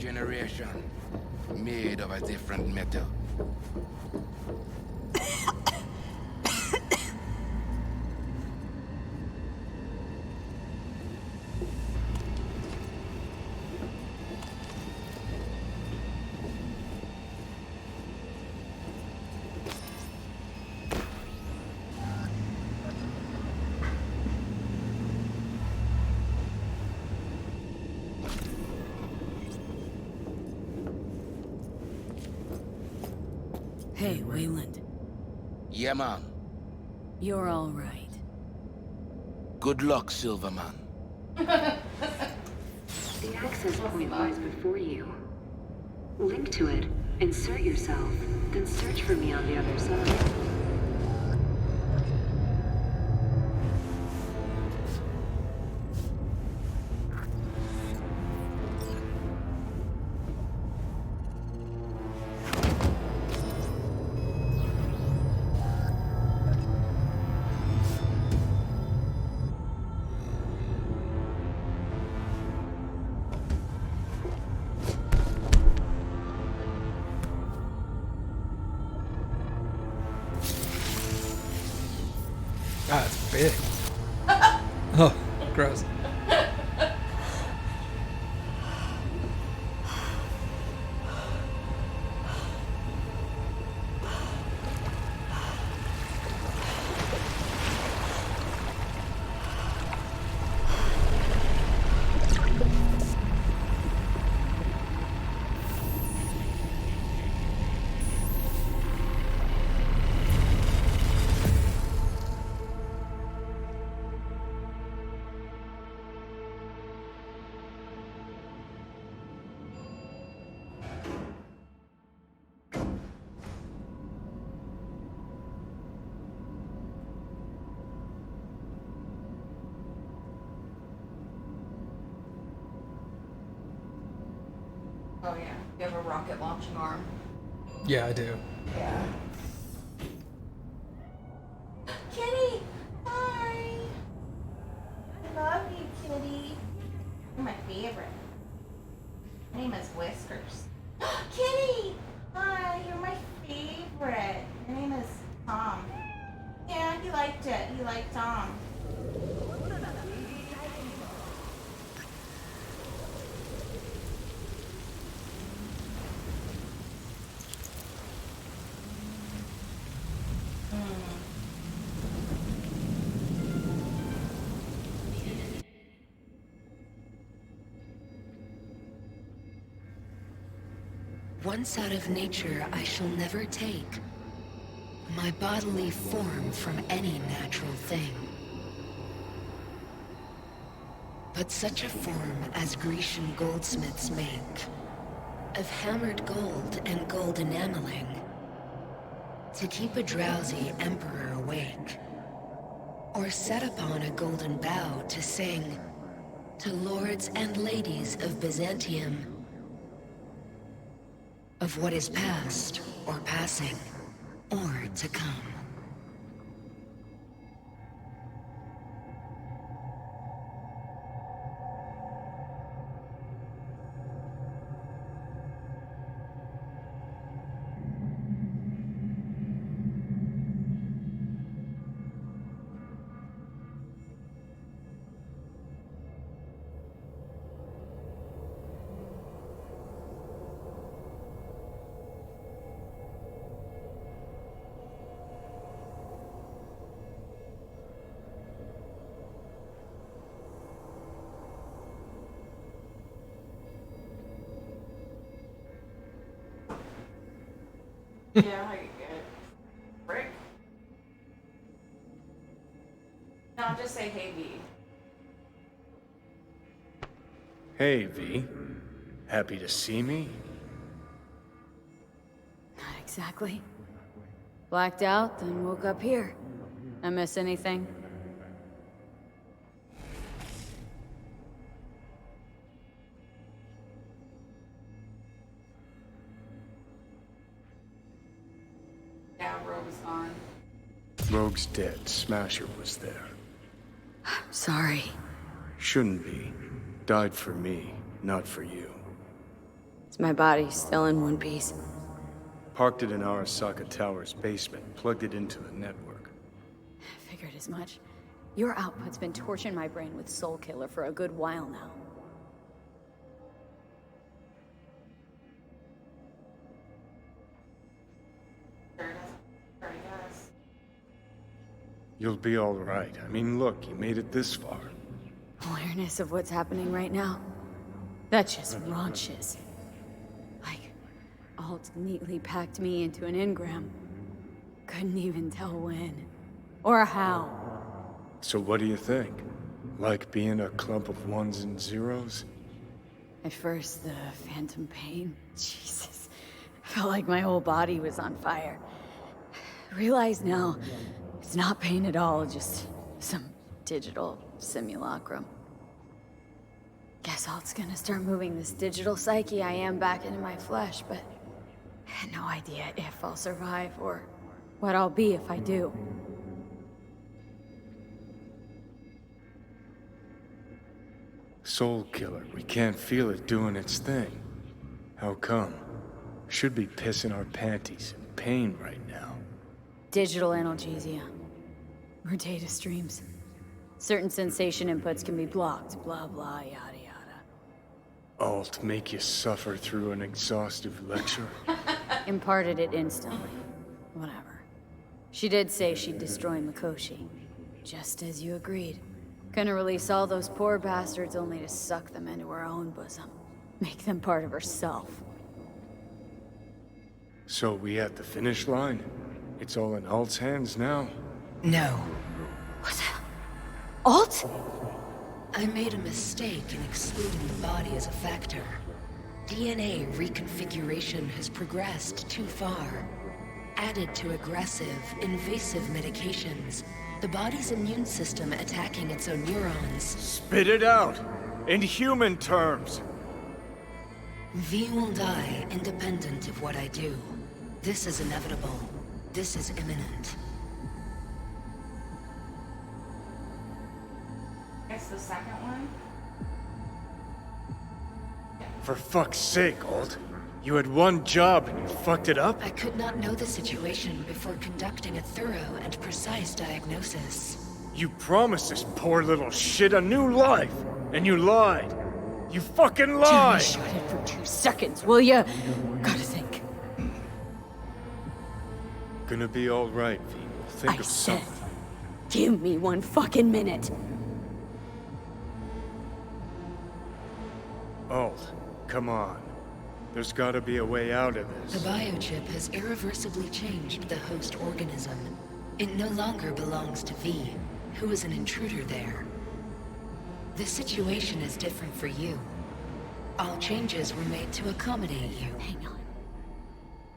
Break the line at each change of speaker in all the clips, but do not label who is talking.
generation, made of a different metal.
Hey, Wayland.
Yeah, man.
You're all right.
Good luck, Silverman.
The access point lies before you. Link to it, insert yourself, then search for me on the other side.
Ah, it's big. Oh, gross.
Oh yeah, you have a rocket launching arm.
Yeah, I do.
Yeah. Kitty! Hi! I love you, Kitty. You're my favorite. My name is Whiskers. Kitty! Hi, you're my favorite. Your name is Tom. Yeah, he liked it. He liked Tom.
Once out of nature, I shall never take my bodily form from any natural thing. But such a form as Grecian goldsmiths make, of hammered gold and gold enameling, to keep a drowsy emperor awake, or set upon a golden bough to sing to lords and ladies of Byzantium, of what is past, or passing, or to come.
Yeah, you good. Rick? No, just say hey, V.
Hey, V. Happy to see me?
Not exactly. Blacked out, then woke up here. I miss anything?
Yeah, Rogue's gone.
Rogue's dead. Smasher was there.
Sorry.
Shouldn't be. Died for me, not for you.
Is my body still in one piece?
Parked it in Arasaka Tower's basement, plugged it into the network.
Figured as much. Your output's been torching my brain with Soul Killer for a good while now.
You'll be all right. I mean, look, you made it this far.
Awareness of what's happening right now? That just raunches. Like, Alt neatly packed me into an engram. Couldn't even tell when. Or how.
So what do you think? Like being a clump of ones and zeros?
At first, the phantom pain. Jesus. Felt like my whole body was on fire. Realize now, it's not pain at all, just some digital simulacrum. Guess Alt's gonna start moving this digital psyche I am back into my flesh, but I had no idea if I'll survive or what I'll be if I do.
Soul Killer, we can't feel it doing its thing. How come? Should be pissing our panties in pain right now.
Digital analgesia. Or data streams. Certain sensation inputs can be blocked, blah blah, yada yada.
Alt make you suffer through an exhaustive lecture?
Imparted it instantly. Whatever. She did say she'd destroy Mikoshi. Just as you agreed. Gonna release all those poor bastards only to suck them into her own bosom. Make them part of herself.
So we at the finish line? It's all in Alt's hands now?
No.
What the hell? Alt?
I made a mistake in excluding the body as a factor. DNA reconfiguration has progressed too far. Added to aggressive, invasive medications, the body's immune system attacking its own neurons.
Spit it out! In human terms!
V will die independent of what I do. This is inevitable. This is imminent.
It's the second one.
For fuck's sake, Alt. You had one job and you fucked it up?
I could not know the situation before conducting a thorough and precise diagnosis.
You promised this poor little shit a new life, and you lied. You fucking
Johnny,
lied!
shut it for 2 seconds, will ya? Gotta think.
Gonna be all right, V. We'll think
I
of
said,
something.
give me 1 fucking minute.
Alt, come on. There's gotta be a way out of
The
this.
biochip has irreversibly changed the host organism. It no longer belongs to V, who is an intruder there. The situation is different for you. All changes were made to accommodate you.
Hang on.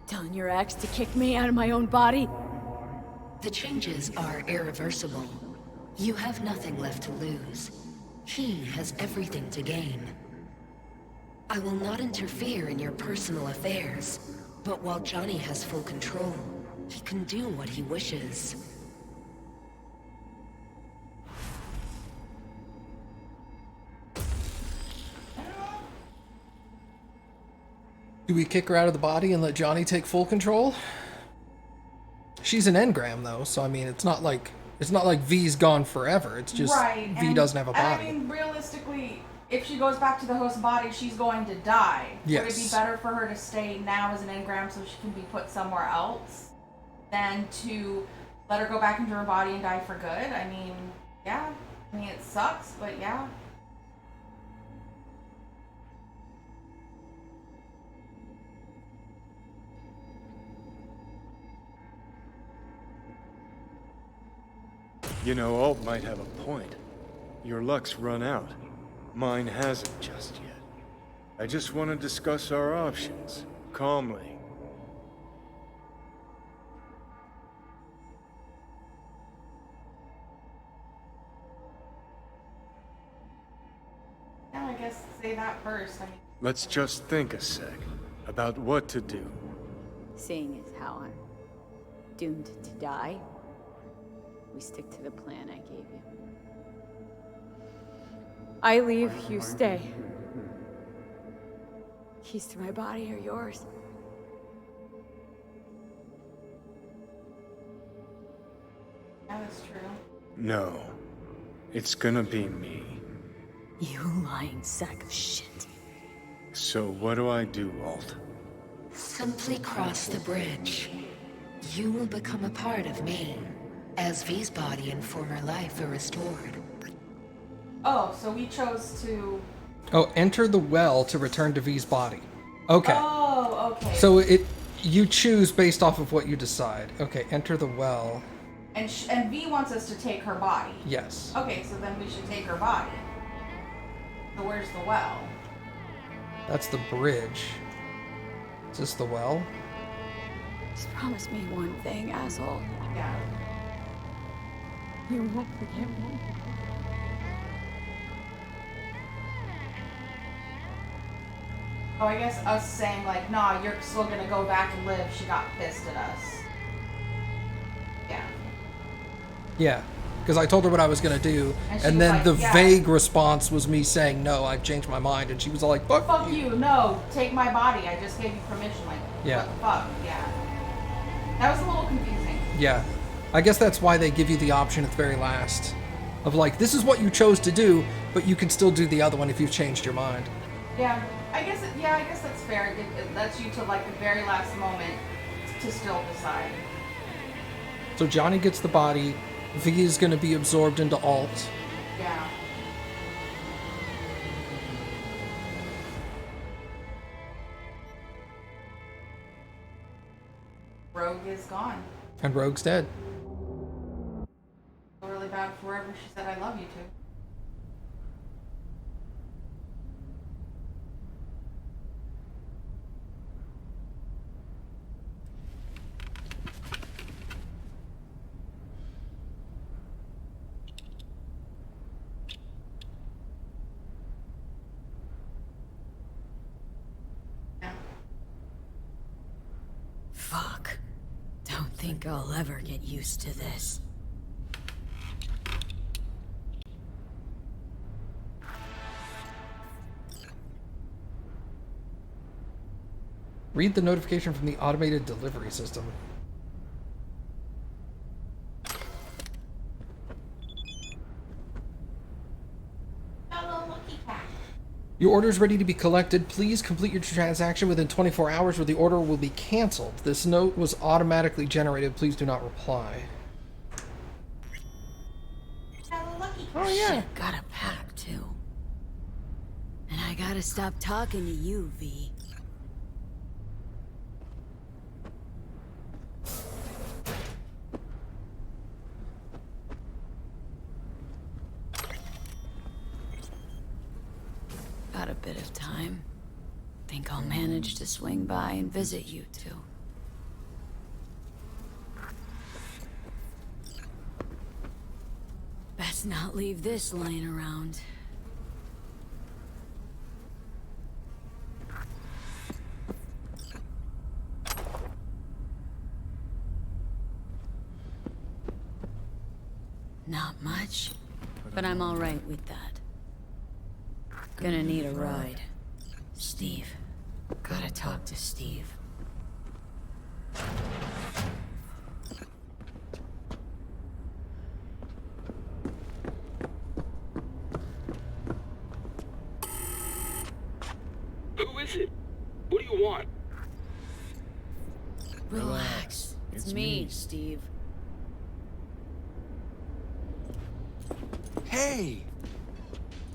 Telling your ex to kick me out of my own body?
The changes are irreversible. You have nothing left to lose. He has everything to gain. I will not interfere in your personal affairs, but while Johnny has full control, he can do what he wishes.
Do we kick her out of the body and let Johnny take full control? She's an engram though, so I mean it's not like V's gone forever. It's just
Right.
V doesn't have a body.
I mean, realistically, if she goes back to the host body, she's going to die. Would it be
Yes.
better for her to stay now as an engram so she can be put somewhere else than to let her go back into her body and die for good? I mean, yeah. I mean, it sucks, but yeah.
You know, Alt might have a point. Your luck's run out. Mine hasn't just yet. I just want to discuss our options, calmly.
Yeah, I guess say that first. I mean,
Let's just think a sec about what to do.
Seeing as how I'm doomed to die, we stick to the plan I gave you. I leave, you stay. keys to my body are yours.
That is true.
No. It's gonna be me.
You lying sack of shit.
So what do I do, Walt?
Simply cross the bridge. You will become a part of me, as V's body and former life are restored.
Oh, so we chose to...
Oh, enter the well to return to V's body. Okay.
Oh, okay.
So you choose based off of what you decide. Okay, enter the well.
And V wants us to take her body.
Yes.
Okay, so then we should take her body. So where's the well?
That's the bridge. Is this the well?
Just promise me one thing, asshole.
Yeah.
You won't forget me.
Oh, I guess us saying like, nah, you're still gonna go back and live. She got pissed at us. Yeah.
Yeah. Because I told her what I was going to do,
And she
and
was
then
like,
the
yeah.
vague response was me saying, no, I've changed my mind, and she was all like,
Fuck you, no, take my body. I just gave you permission. Like,
Yeah.
what the fuck? Yeah. That was a little confusing.
Yeah. I guess that's why they give you the option at the very last. Of like, this is what you chose to do, but you can still do the other one if you've changed your mind.
Yeah. I guess that's fair. It lets you to like the very last moment to still decide.
So Johnny gets the body, V is going to be absorbed into Alt.
Yeah. Rogue is gone.
And Rogue's dead.
Feel really bad for whoever she said I love you to. Yeah.
Fuck. Don't think I'll ever get used to this.
Read the notification from the automated delivery system.
Hello, lucky cat.
Your order is ready to be collected. Please complete your transaction within 24 hours or the order will be canceled. This note was automatically generated. Please do not reply.
Hello, lucky cat.
Oh, yeah.
Shit, got a pack, too. And I gotta stop talking to you, V. Got a bit of time. Think I'll manage to swing by and visit you two. Best not leave this lying around. Not much, but I'm all right with that. Gonna need a ride. Steve. Gotta talk to Steve.
Who is it? What do you want?
Relax. It's me, Steve.
Hey!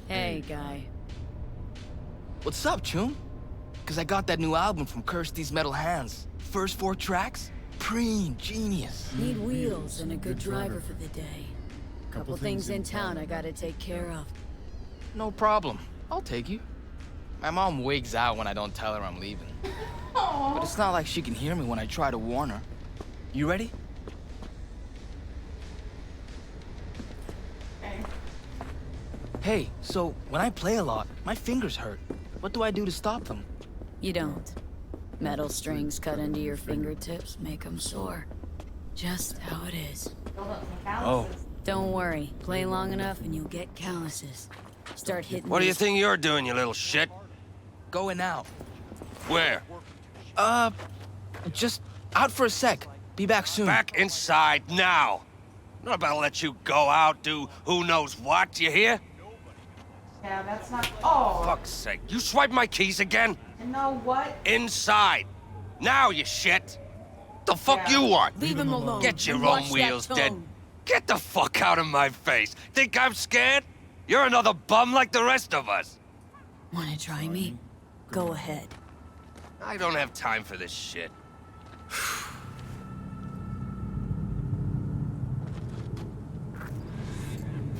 Hey, guy.
What's up, Chum? Cause I got that new album from Kirsty's Metal Hands. First 4 tracks? Preen, genius.
Need wheels and a good driver for the day. Couple things in town I gotta take care of.
No problem. I'll take you. My mom wigs out when I don't tell her I'm leaving. But it's not like she can hear me when I try to warn her. You ready?
Okay.
Hey, so when I play a lot, my fingers hurt. What do I do to stop them?
You don't. Metal strings cut into your fingertips make them sore. Just how it is.
Build up some calluses.
Don't worry. Play long enough and you'll get calluses. Start hitting
What do you
these-
think you're doing, you little shit?
Going out.
Where?
Just out for a sec. Be back soon.
Back inside now. I'm not about to let you go out, do who knows what, you hear?
Yeah, that's not. Oh.
Fuck's sake, you swipe my keys again?
You know what?
Inside. Now, you shit. The fuck you want?
Leave him alone.
Get your
And
own
watch
wheels,
that
dead.
tone.
Get the fuck out of my face. Think I'm scared? You're another bum like the rest of us.
Wanna try me? Go ahead.
I don't have time for this shit.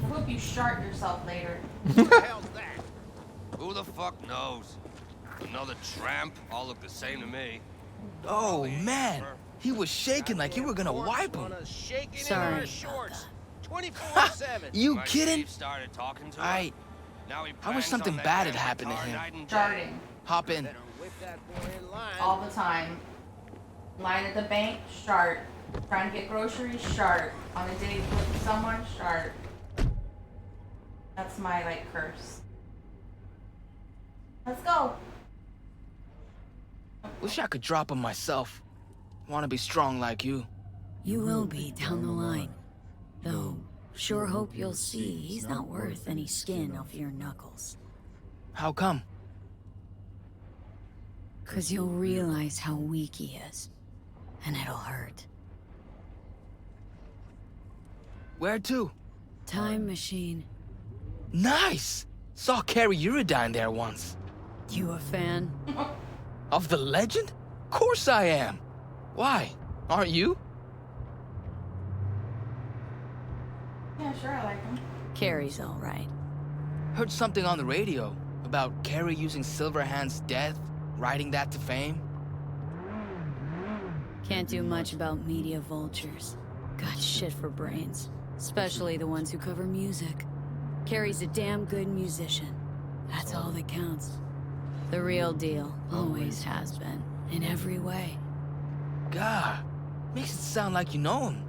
I hope you shart yourself later.
What the hell's that? Who the fuck knows? Another tramp? All look the same to me.
Oh, man. He was shaking like you were gonna wipe him.
Sorry.
24/7.
You kidding?
Steve started talking to him. Now he
I wish
plans
something
on that
bad had
every
happened to
darn
him.
night and day.
Starting.
Hop in.
All the time. Line at the bank, shart. Trying to get groceries, shart. On a date with someone, shart. That's my, like, curse. Let's go.
Wish I could drop him myself. Wanna be strong like you.
You will be down the line. Though, sure hope you'll see he's not worth any skin off your knuckles.
How come?
'Cause you'll realize how weak he is. And it'll hurt.
Where to?
Time machine.
Nice! Saw Carrie Uridine there once.
You a fan?
Of the legend? Course I am. Why? Aren't you?
Yeah, sure, I like him.
Carrie's alright.
Heard something on the radio about Carrie using Silverhand's death, riding that to fame.
Can't do much about media vultures. Got shit for brains. Especially the ones who cover music. Carrie's a damn good musician. That's all that counts. The real deal, always has been, in every way.
God, makes it sound like you know him.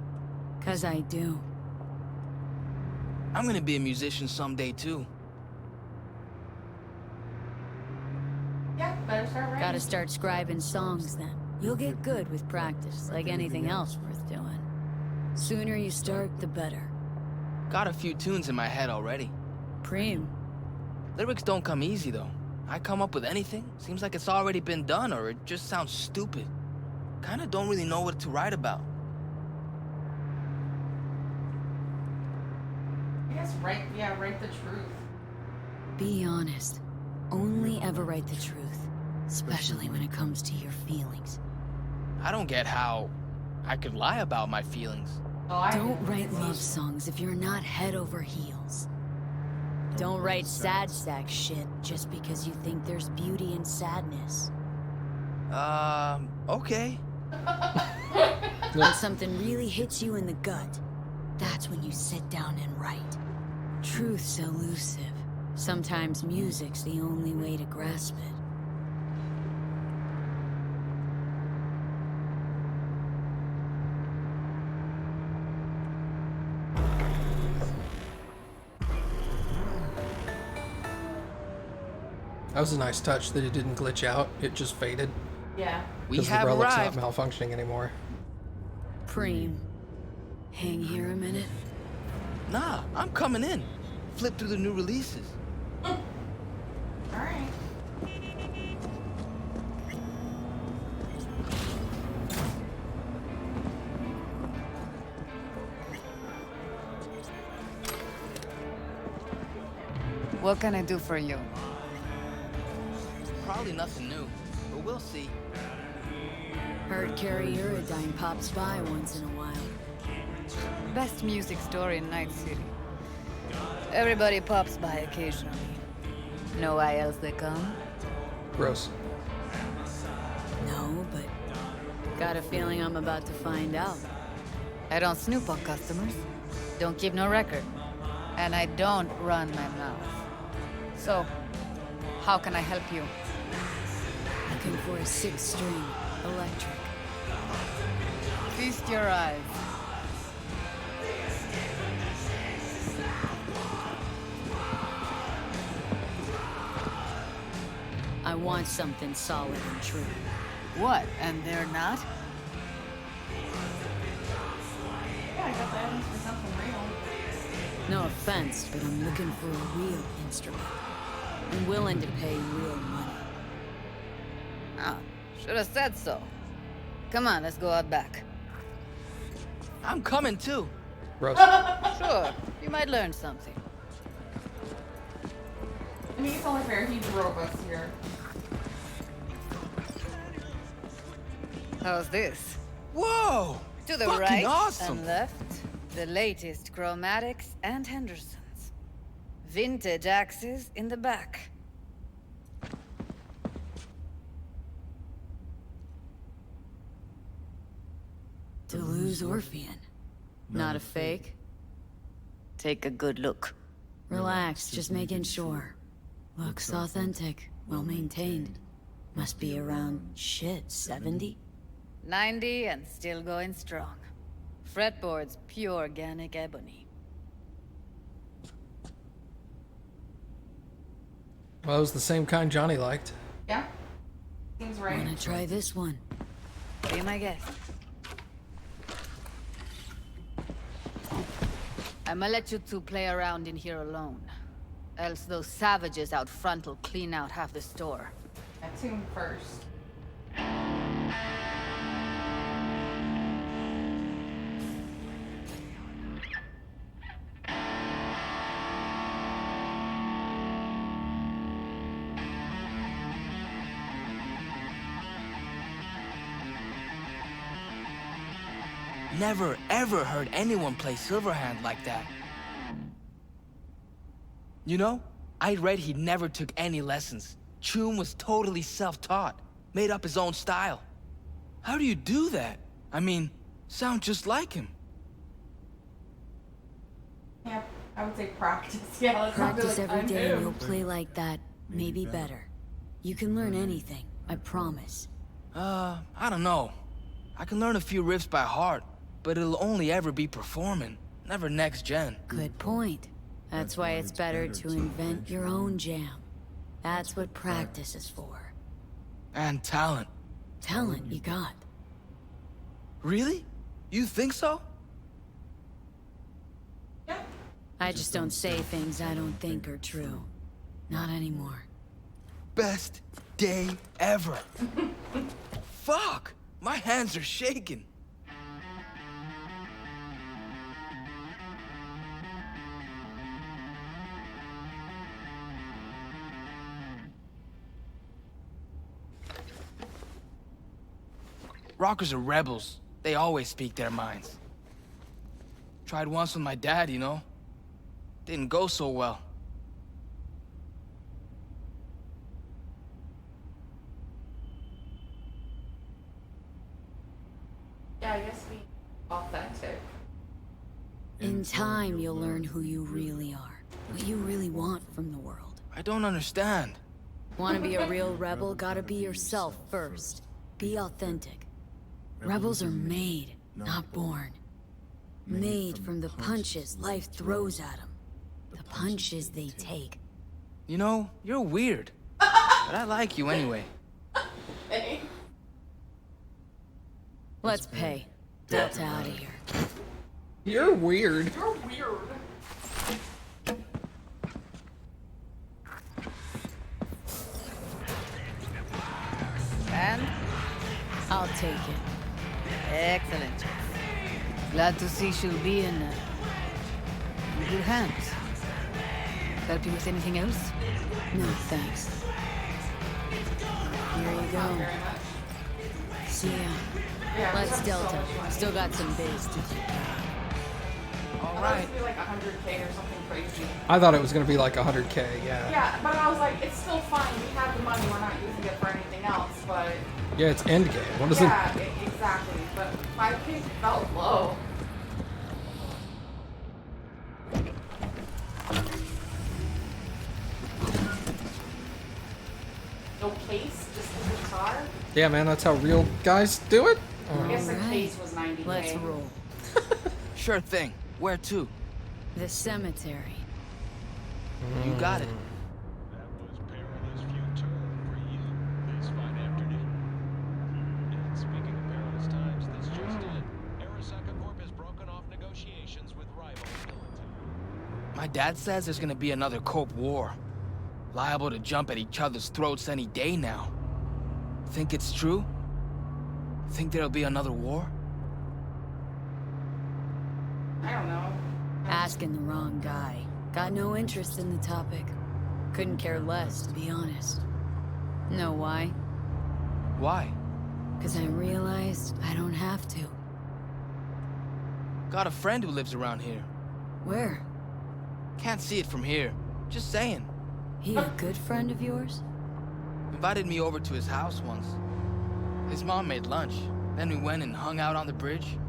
'Cause I do.
I'm gonna be a musician someday too.
Yeah, better start writing.
Gotta start scribing songs then. You'll get good with practice, like anything else worth doing. Sooner you start, the better.
Got a few tunes in my head already.
Preem.
Lyrics don't come easy though. I come up with anything, seems like it's already been done or it just sounds stupid. Kinda don't really know what to write about.
I guess write the truth.
Be honest. Only ever write the truth. Especially when it comes to your feelings.
I don't get how I could lie about my feelings.
Oh,
Don't write love songs if you're not head over heels. Don't write sad sack shit just because you think there's beauty in sadness.
Okay.
When something really hits you in the gut, that's when you sit down and write. Truth's elusive. Sometimes music's the only way to grasp it.
That was a nice touch that it didn't glitch out. It just faded.
Yeah.
We
Because the
have
relic's
arrived.
not malfunctioning anymore.
Preem. Hang here a minute.
Nah, I'm coming in. Flip through the new releases.
Alright.
What can I do for you?
Probably nothing new, but we'll see.
Heard Carrie Uridine pops by once in a while.
Best music store in Night City. Everybody pops by occasionally. Know why else they come?
Gross.
No, but got a feeling I'm about to find out.
I don't snoop on customers. Don't keep no record. And I don't run my mouth. So, how can I help you?
Looking for a 6-string electric.
Feast your eyes.
I want something solid and true.
What? And they're not?
Yeah, I got the evidence for something real.
No offense, but I'm looking for a real instrument. I'm willing to pay real money.
Oh, should have said so. Come on, let's go out back.
I'm coming too.
Gross.
Sure, you might learn something.
I mean, it's only fair he drove us here.
How's this?
Whoa!
To the
Fucking
right
awesome.
and left, the latest chromatics and Hendersons. Vintage axes in the back.
Deleuze Orphean. Not a fake?
Take a good look.
Relax, just making sure. Looks authentic, well maintained. Must be around, shit, 70?
90 and still going strong. Fretboard's pure organic ebony.
Well, it was the same kind Johnny liked.
Yeah. Seems right.
Wanna try this one?
Be my guest. I'ma let you two play around in here alone. Else those savages out front will clean out half the store.
Attune first.
Never ever heard anyone play Silverhand like that. You know, I read he never took any lessons. Chum was totally self-taught, made up his own style. How do you do that? I mean, sound just like him.
Yeah, I would say practice. Yeah, let's not be
Practice
like,
every
I'm
day and
him.
you'll play like that, maybe better. You can learn anything, I promise.
I don't know. I can learn a few riffs by heart, but it'll only ever be performing, never next gen.
Good point. That's why it's better to invent your own jam. That's what practice is for.
And talent.
Talent you got.
Really? You think so?
I just don't say things I don't think are true. Not anymore.
Best day ever. Fuck! My hands are shaking. Rockers are rebels. They always speak their minds. Tried once with my dad, you know? Didn't go so well.
Yeah, I guess be authentic.
In time, you'll learn who you really are. What you really want from the world.
I don't understand.
Want to be a real rebel? Gotta be yourself first. Be authentic. Rebels are made, not born. Made from the punches life throws at them. The punches they take.
You know, you're weird. But I like you anyway.
Hey.
Let's pay. Delta out of here.
You're weird.
You're weird.
And
I'll take it.
excellent. Glad to see she'll be in good hands. Help you with anything else?
No, thanks. Here you go. See ya. Let's Delta. Still got some biz to take care of.
All
I thought it
right.
was gonna be like 100K or something crazy.
I thought it was gonna be like 100K, yeah.
Yeah, but I was like, it's still fine. We have the money. We're not using it for anything else. But
Yeah, it's endgame. What is
yeah, exactly. But 5K felt low. No case, just the guitar.
Yeah, man, that's how real guys do it.
I guess the
Alright.
case was 90K.
Let's roll.
Sure thing. Where to?
The cemetery.
You got it. My dad says there's gonna be another Cope War. Liable to jump at each other's throats any day now. Think it's true? Think there'll be another war?
I don't know.
Asking the wrong guy. Got no interest in the topic. Couldn't care less, to be honest. Know why?
Why?
Because I realized I don't have to.
Got a friend who lives around here.
Where?
Can't see it from here. Just saying.
He a good friend of yours?
Invited me over to his house once. His mom made lunch. Then we went and hung out on the bridge.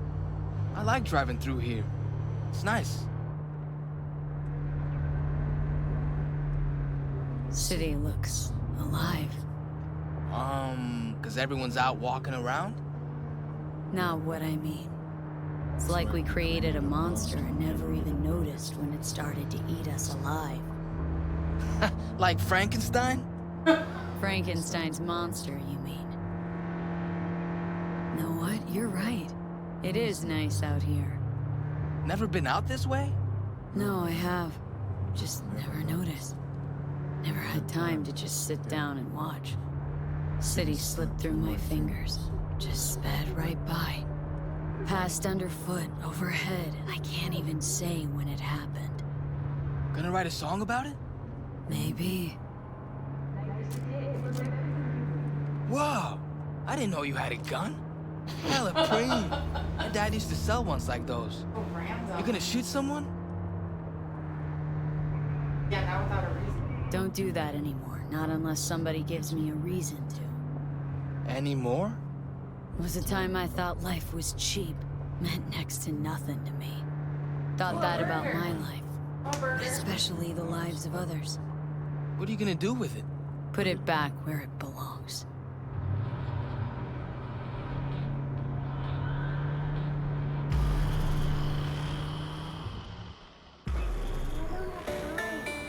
I like driving through here. It's nice.
City looks alive.
'Cause everyone's out walking around?
Not what I mean. It's like we created a monster and never even noticed when it started to eat us alive.
Like Frankenstein?
Frankenstein's monster, you mean? Know what? You're right. It is nice out here.
Never been out this way?
No, I have. Just never noticed. Never had time to just sit down and watch. City slipped through my fingers. Just sped right by. Passed underfoot, overhead. I can't even say when it happened.
Gonna write a song about it?
Maybe.
Whoa! I didn't know you had a gun. Hella preem. My dad used to sell ones like those.
Oh, Rambo.
You gonna shoot someone?
Yeah, not without a reason.
Don't do that anymore. Not unless somebody gives me a reason to.
Any more?
Was a time I thought life was cheap. Meant next to nothing to me. Thought that about my life. Especially the lives of others.
What are you gonna do with it?
Put it back where it belongs.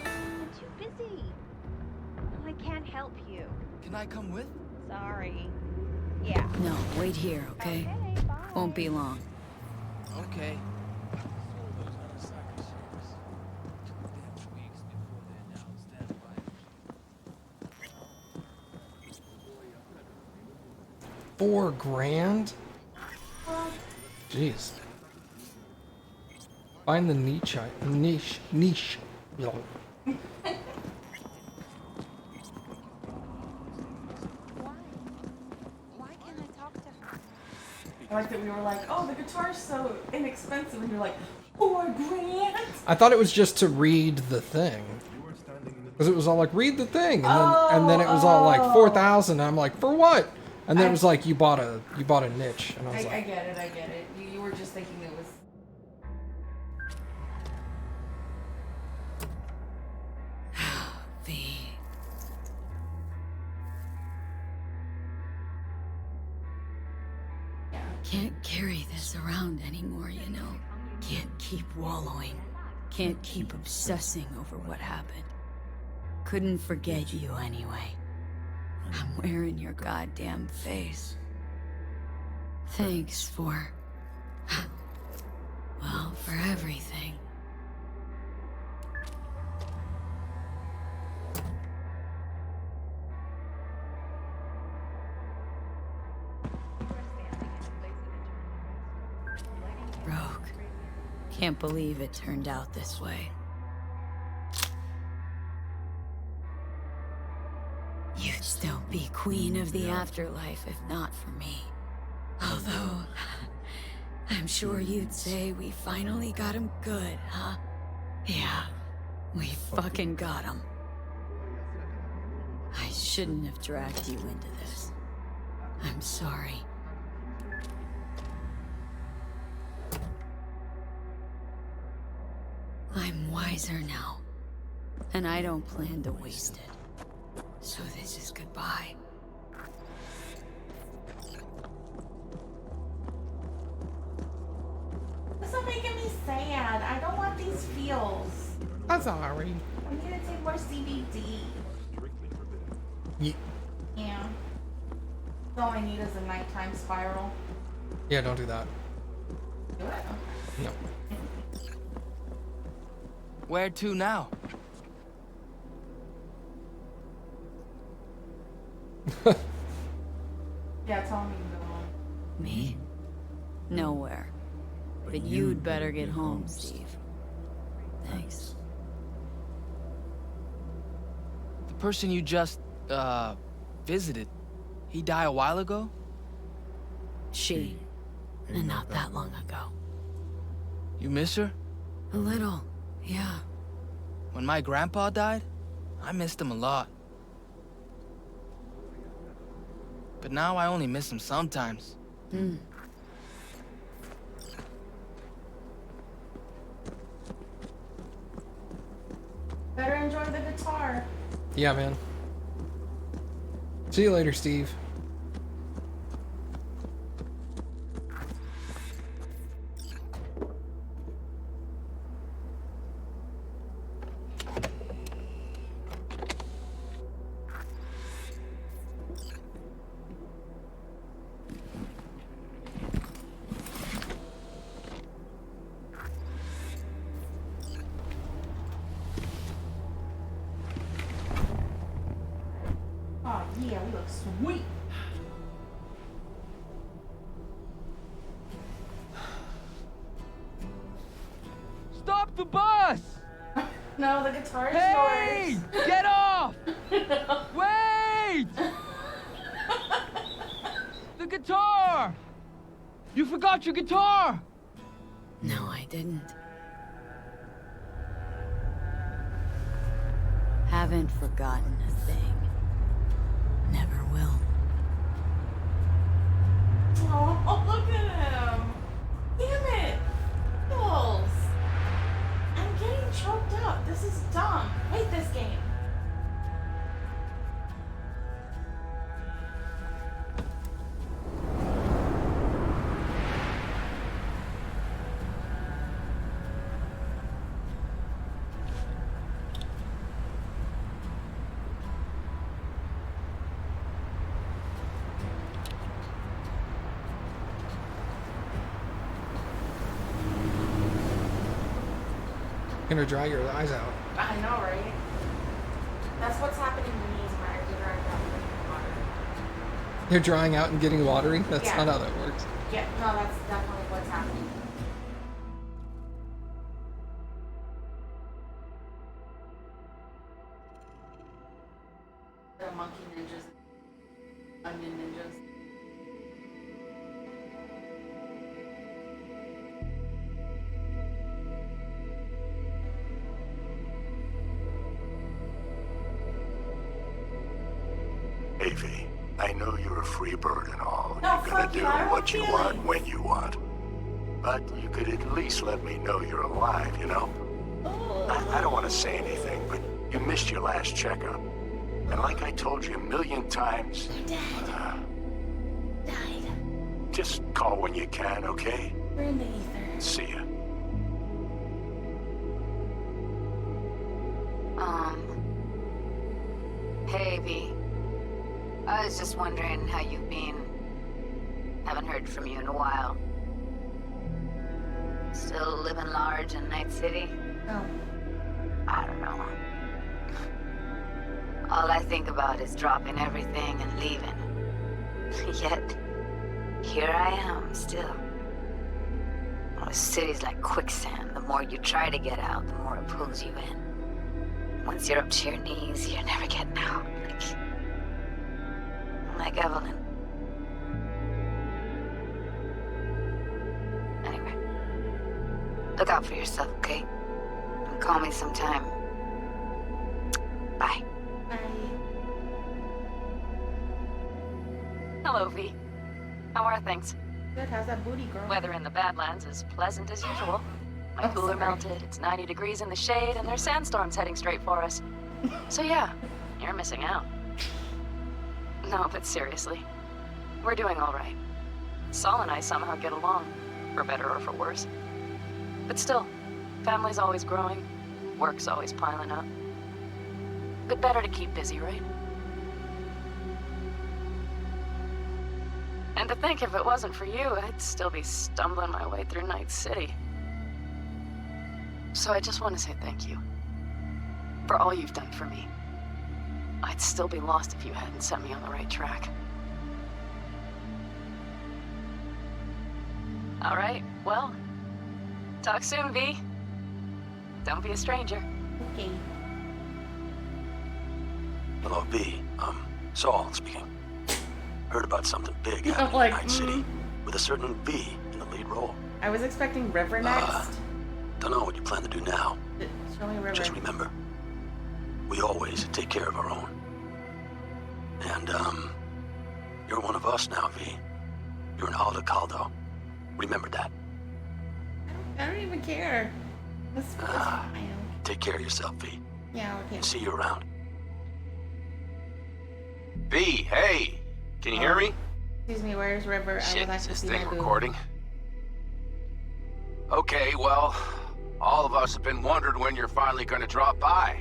I'm too busy. I can't help you.
Can I come with?
Sorry. Yeah.
No, wait here, okay?
Bye.
Won't be long.
Okay.
$4,000? Jeez. Find the niche. Yo.
Why can't I talk to her?
I like that we were like, oh, the guitar's so inexpensive, and you're like, $4,000?
I thought it was just to read the thing. Because it was all like, read the thing. And then it was all like 4,000. I'm like, for what? And then it was like, you bought a niche. And I was
I
like,
get it. You were just thinking it was...
V. Can't carry this around anymore, you know? Can't keep wallowing. Can't keep obsessing over what happened. Couldn't forget you anyway. I'm wearing your goddamn face. Thanks for... well, for everything. Rogue. Can't believe it turned out this way. You'd still be queen of the afterlife if not for me. Although, I'm sure you'd say we finally got him good, huh? Yeah, we fucking got him. I shouldn't have dragged you into this. I'm sorry. I'm wiser now, and I don't plan to waste it. So this is goodbye.
This is making me sad. I don't want these feels.
I'm sorry.
I need to take more CBD. Yeah. All I need is a nighttime spiral.
Yeah, don't do that.
Do it? Okay.
No.
Where to now?
Yeah, tell me to go home.
Me? Nowhere. But you'd better get home, Steve. Thanks.
The person you just, visited, he died a while ago?
She. And not that long ago.
You miss her?
A little, yeah.
When my grandpa died, I missed him a lot. But now I only miss him sometimes.
Better enjoy the guitar.
Yeah, man. See you later, Steve.
Oh yeah, we look sweet.
Stop the bus!
No, the guitar's
Hey!
yours.
Get off! Wait! The guitar! You forgot your guitar!
No, I didn't. Haven't forgotten a thing. Never will.
Oh, look at him. Damn it. Pills. I'm getting choked up. This is dumb. Hate this game.
Gonna dry your eyes out.
I know, right? That's what's happening to me is when I figure out drinking water.
You're drying out and getting watery? That's
Yeah.
not how that works.
Yeah, no, that's definitely what's happening. The monkey ninjas, onion ninjas.
Avy, I know you're a free bird and all.
No,
You're gonna
fuck
do
you, I have
what you want
feelings.
when you want. But you could at least let me know you're alive, you know? I don't want to say anything, but you missed your last checkup. And like I told you a million times...
You're dead. Died.
Just call when you can, okay?
We're in the ether.
See ya.
Hey, V. I was just wondering how you've been. Haven't heard from you in a while. Still living large in Night City?
Oh.
I don't know. All I think about is dropping everything and leaving. Yet, here I am, still. Oh, the city's like quicksand. The more you try to get out, the more it pulls you in. Once you're up to your knees, you're never getting out. Like Evelyn. Anyway, look out for yourself, okay? And call me sometime. Bye.
Bye.
Hello, V. How are things?
Good, how's that booty, girl?
Weather in the Badlands is pleasant as usual. My cooler melted, it's 90 degrees in the shade, and there's sandstorms heading straight for us. So yeah, you're missing out. No, but seriously, we're doing all right. Saul and I somehow get along, for better or for worse. But still, family's always growing, work's always piling up. But better to keep busy, right? And to think if it wasn't for you, I'd still be stumbling my way through Night City. So I just want to say thank you. For all you've done for me. I'd still be lost if you hadn't set me on the right track. All right, well, talk soon, V. Don't be a stranger.
Okay.
Hello, V. Saul speaking. Heard about something big
I'm
happening
like,
in Night City with a certain V in the lead role.
I was expecting River next.
Don't know what you plan to do now.
Show me River.
Just remember, we always take care of our own. And, you're one of us now, V. You're an Alda Caldo. Remember that.
I don't even care. That's fine.
Take care of yourself, V.
Yeah, okay.
See you around. V, hey! Can you hear me?
Excuse me, where's River? I
Shit,
would like
is
to
this
see
thing
my boob.
recording? Okay, well, all of us have been wondering when you're finally gonna drop by.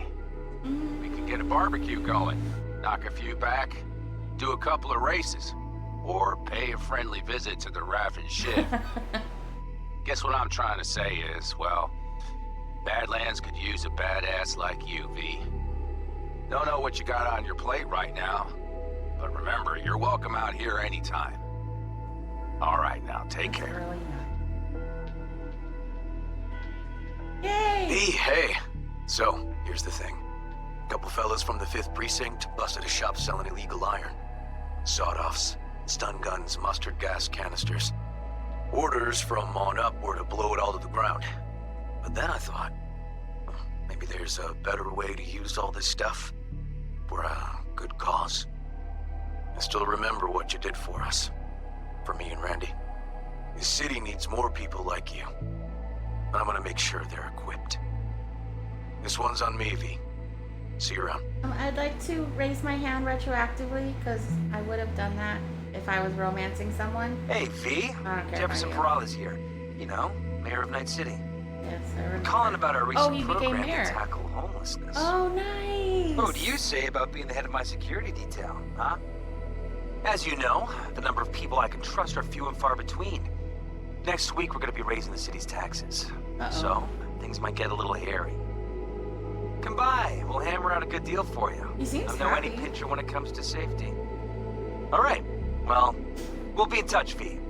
We can get a barbecue going, knock a few back, do a couple of races, or pay a friendly visit to the Raffin ship. Guess what I'm trying to say is, well, Badlands could use a badass like you, V. Don't know what you got on your plate right now, but remember, you're welcome out here anytime. All right, now, take care.
Really Yay!
V, hey. So, here's the thing. A couple fellas from the 5th Precinct busted a shop selling illegal iron. Sawed-offs, stun guns, mustard gas canisters. Orders from on up were to blow it all to the ground. But then I thought, well, maybe there's a better way to use all this stuff for a good cause. I still remember what you did for us. For me and Randy. This city needs more people like you. I'm gonna make sure they're equipped. This one's on me, V. See you around.
I'd like to raise my hand retroactively, because I would have done that if I was romancing someone.
Hey, V.
I don't care
Jefferson
about
Peralta's here. You know, mayor of Night City.
Yes, I remember.
Calling about our recent
he became
program
mayor.
to tackle homelessness.
Oh, nice.
What do you say about being the head of my security detail, huh? As you know, the number of people I can trust are few and far between. Next week, we're going to be raising the city's taxes. So, things might get a little hairy. Come by. We'll hammer out a good deal for you.
He seems
I'm no any
happy.
pincher when it comes to safety. All right. Well, we'll be in touch, V.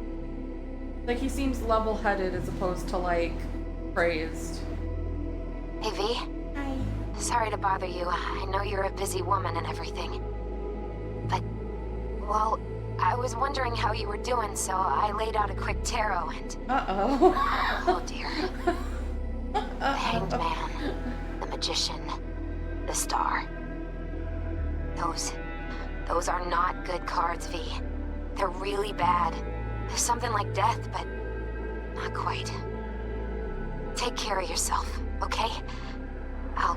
Like, he seems level-headed as opposed to, like, praised.
Hey, V.
Hi.
Sorry to bother you. I know you're a busy woman and everything. But, well, I was wondering how you were doing, so I laid out a quick tarot and...
Uh-oh.
Oh, dear. The Hanged Man, the Magician, the Star. Those are not good cards, V. They're really bad. There's something like death, but not quite. Take care of yourself, okay? I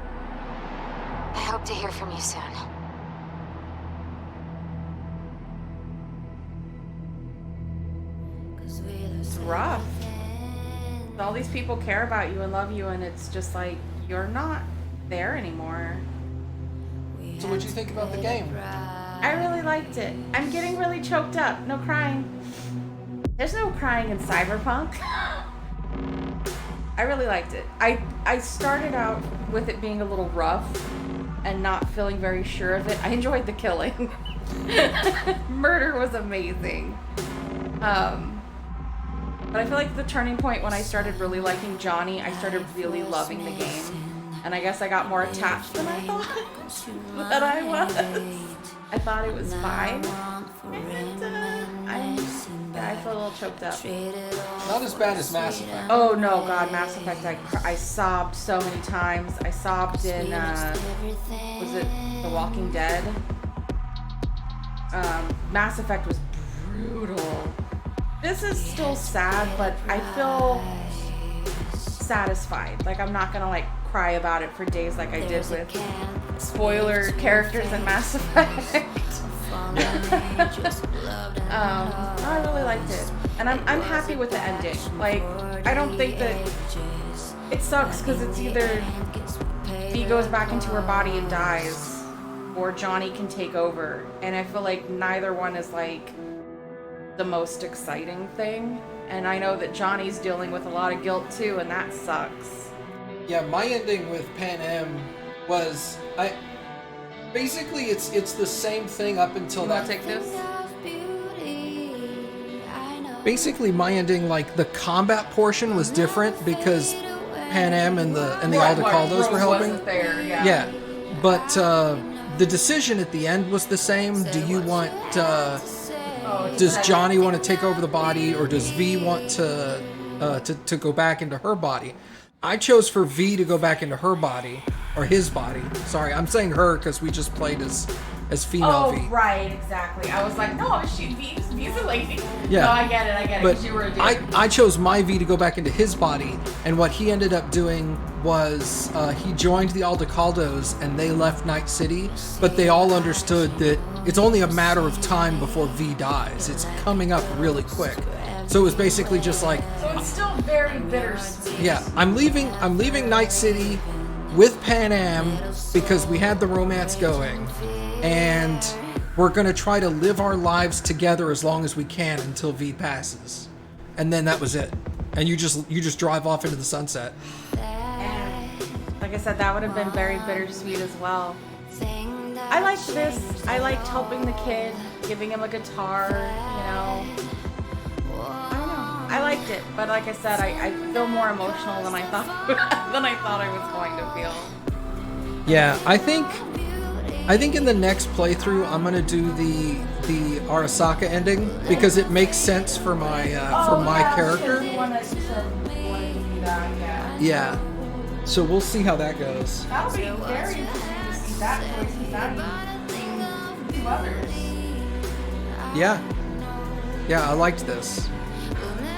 hope to hear from you soon.
It's rough. All these people care about you and love you, and it's just like, you're not there anymore.
So what'd you think about the game?
I really liked it. I'm getting really choked up. No crying. There's no crying in Cyberpunk. I really liked it. I started out with it being a little rough and not feeling very sure of it. I enjoyed the killing. Murder was amazing. But I feel like the turning point when I started really liking Johnny, I started really loving the game. And I guess I got more attached than I thought that I was. I thought it was fine. And I feel a little choked up.
Not as bad as Mass Effect.
Oh no, God, Mass Effect, I sobbed so many times. I sobbed in, was it The Walking Dead? Mass Effect was brutal. This is still sad, but I feel satisfied. Like, I'm not gonna, like, cry about it for days like I did with spoiler characters in Mass Effect. I really liked it. And I'm happy with the ending. Like, I don't think that... It sucks, because it's either V goes back into her body and dies, or Johnny can take over. And I feel like neither one is, like, the most exciting thing. And I know that Johnny's dealing with a lot of guilt too, and that sucks.
Yeah, my ending with Pan Am was basically it's the same thing up until that.
Take this.
Basically, my ending, like the combat portion, was different because Pan Am and the Aldecaldos were helping.
There, yeah.
Yeah, but the decision at the end was the same. Do you want? Does Johnny want to take over the body, or does V want to go back into her body? I chose for V to go back into her body, or his body. Sorry, I'm saying her because we just played as female V.
Oh, right, exactly. I was like, no, V's a lady.
Yeah.
No, I get it.
But
You were a dude.
I chose my V to go back into his body, and what he ended up doing was he joined the Aldecaldos, and they left Night City, but they all understood that it's only a matter of time before V dies. It's coming up really quick. So it was basically just like...
So it's still very bittersweet.
Yeah, I'm leaving Night City with Pan Am because we had the romance going, and we're gonna try to live our lives together as long as we can until V passes, and then that was it. And you just drive off into the sunset.
And like I said, that would have been very bittersweet as well. I liked this. I liked helping the kid, giving him a guitar, you know. I don't know. I liked it, but like I said, I feel more emotional than I thought I was going to feel.
Yeah, I think in the next playthrough I'm gonna do the Arasaka ending because it makes sense for my character. Yeah. So we'll see how that goes.
That'll be very interesting to see that choice because now you've seen two others.
Yeah, I liked this.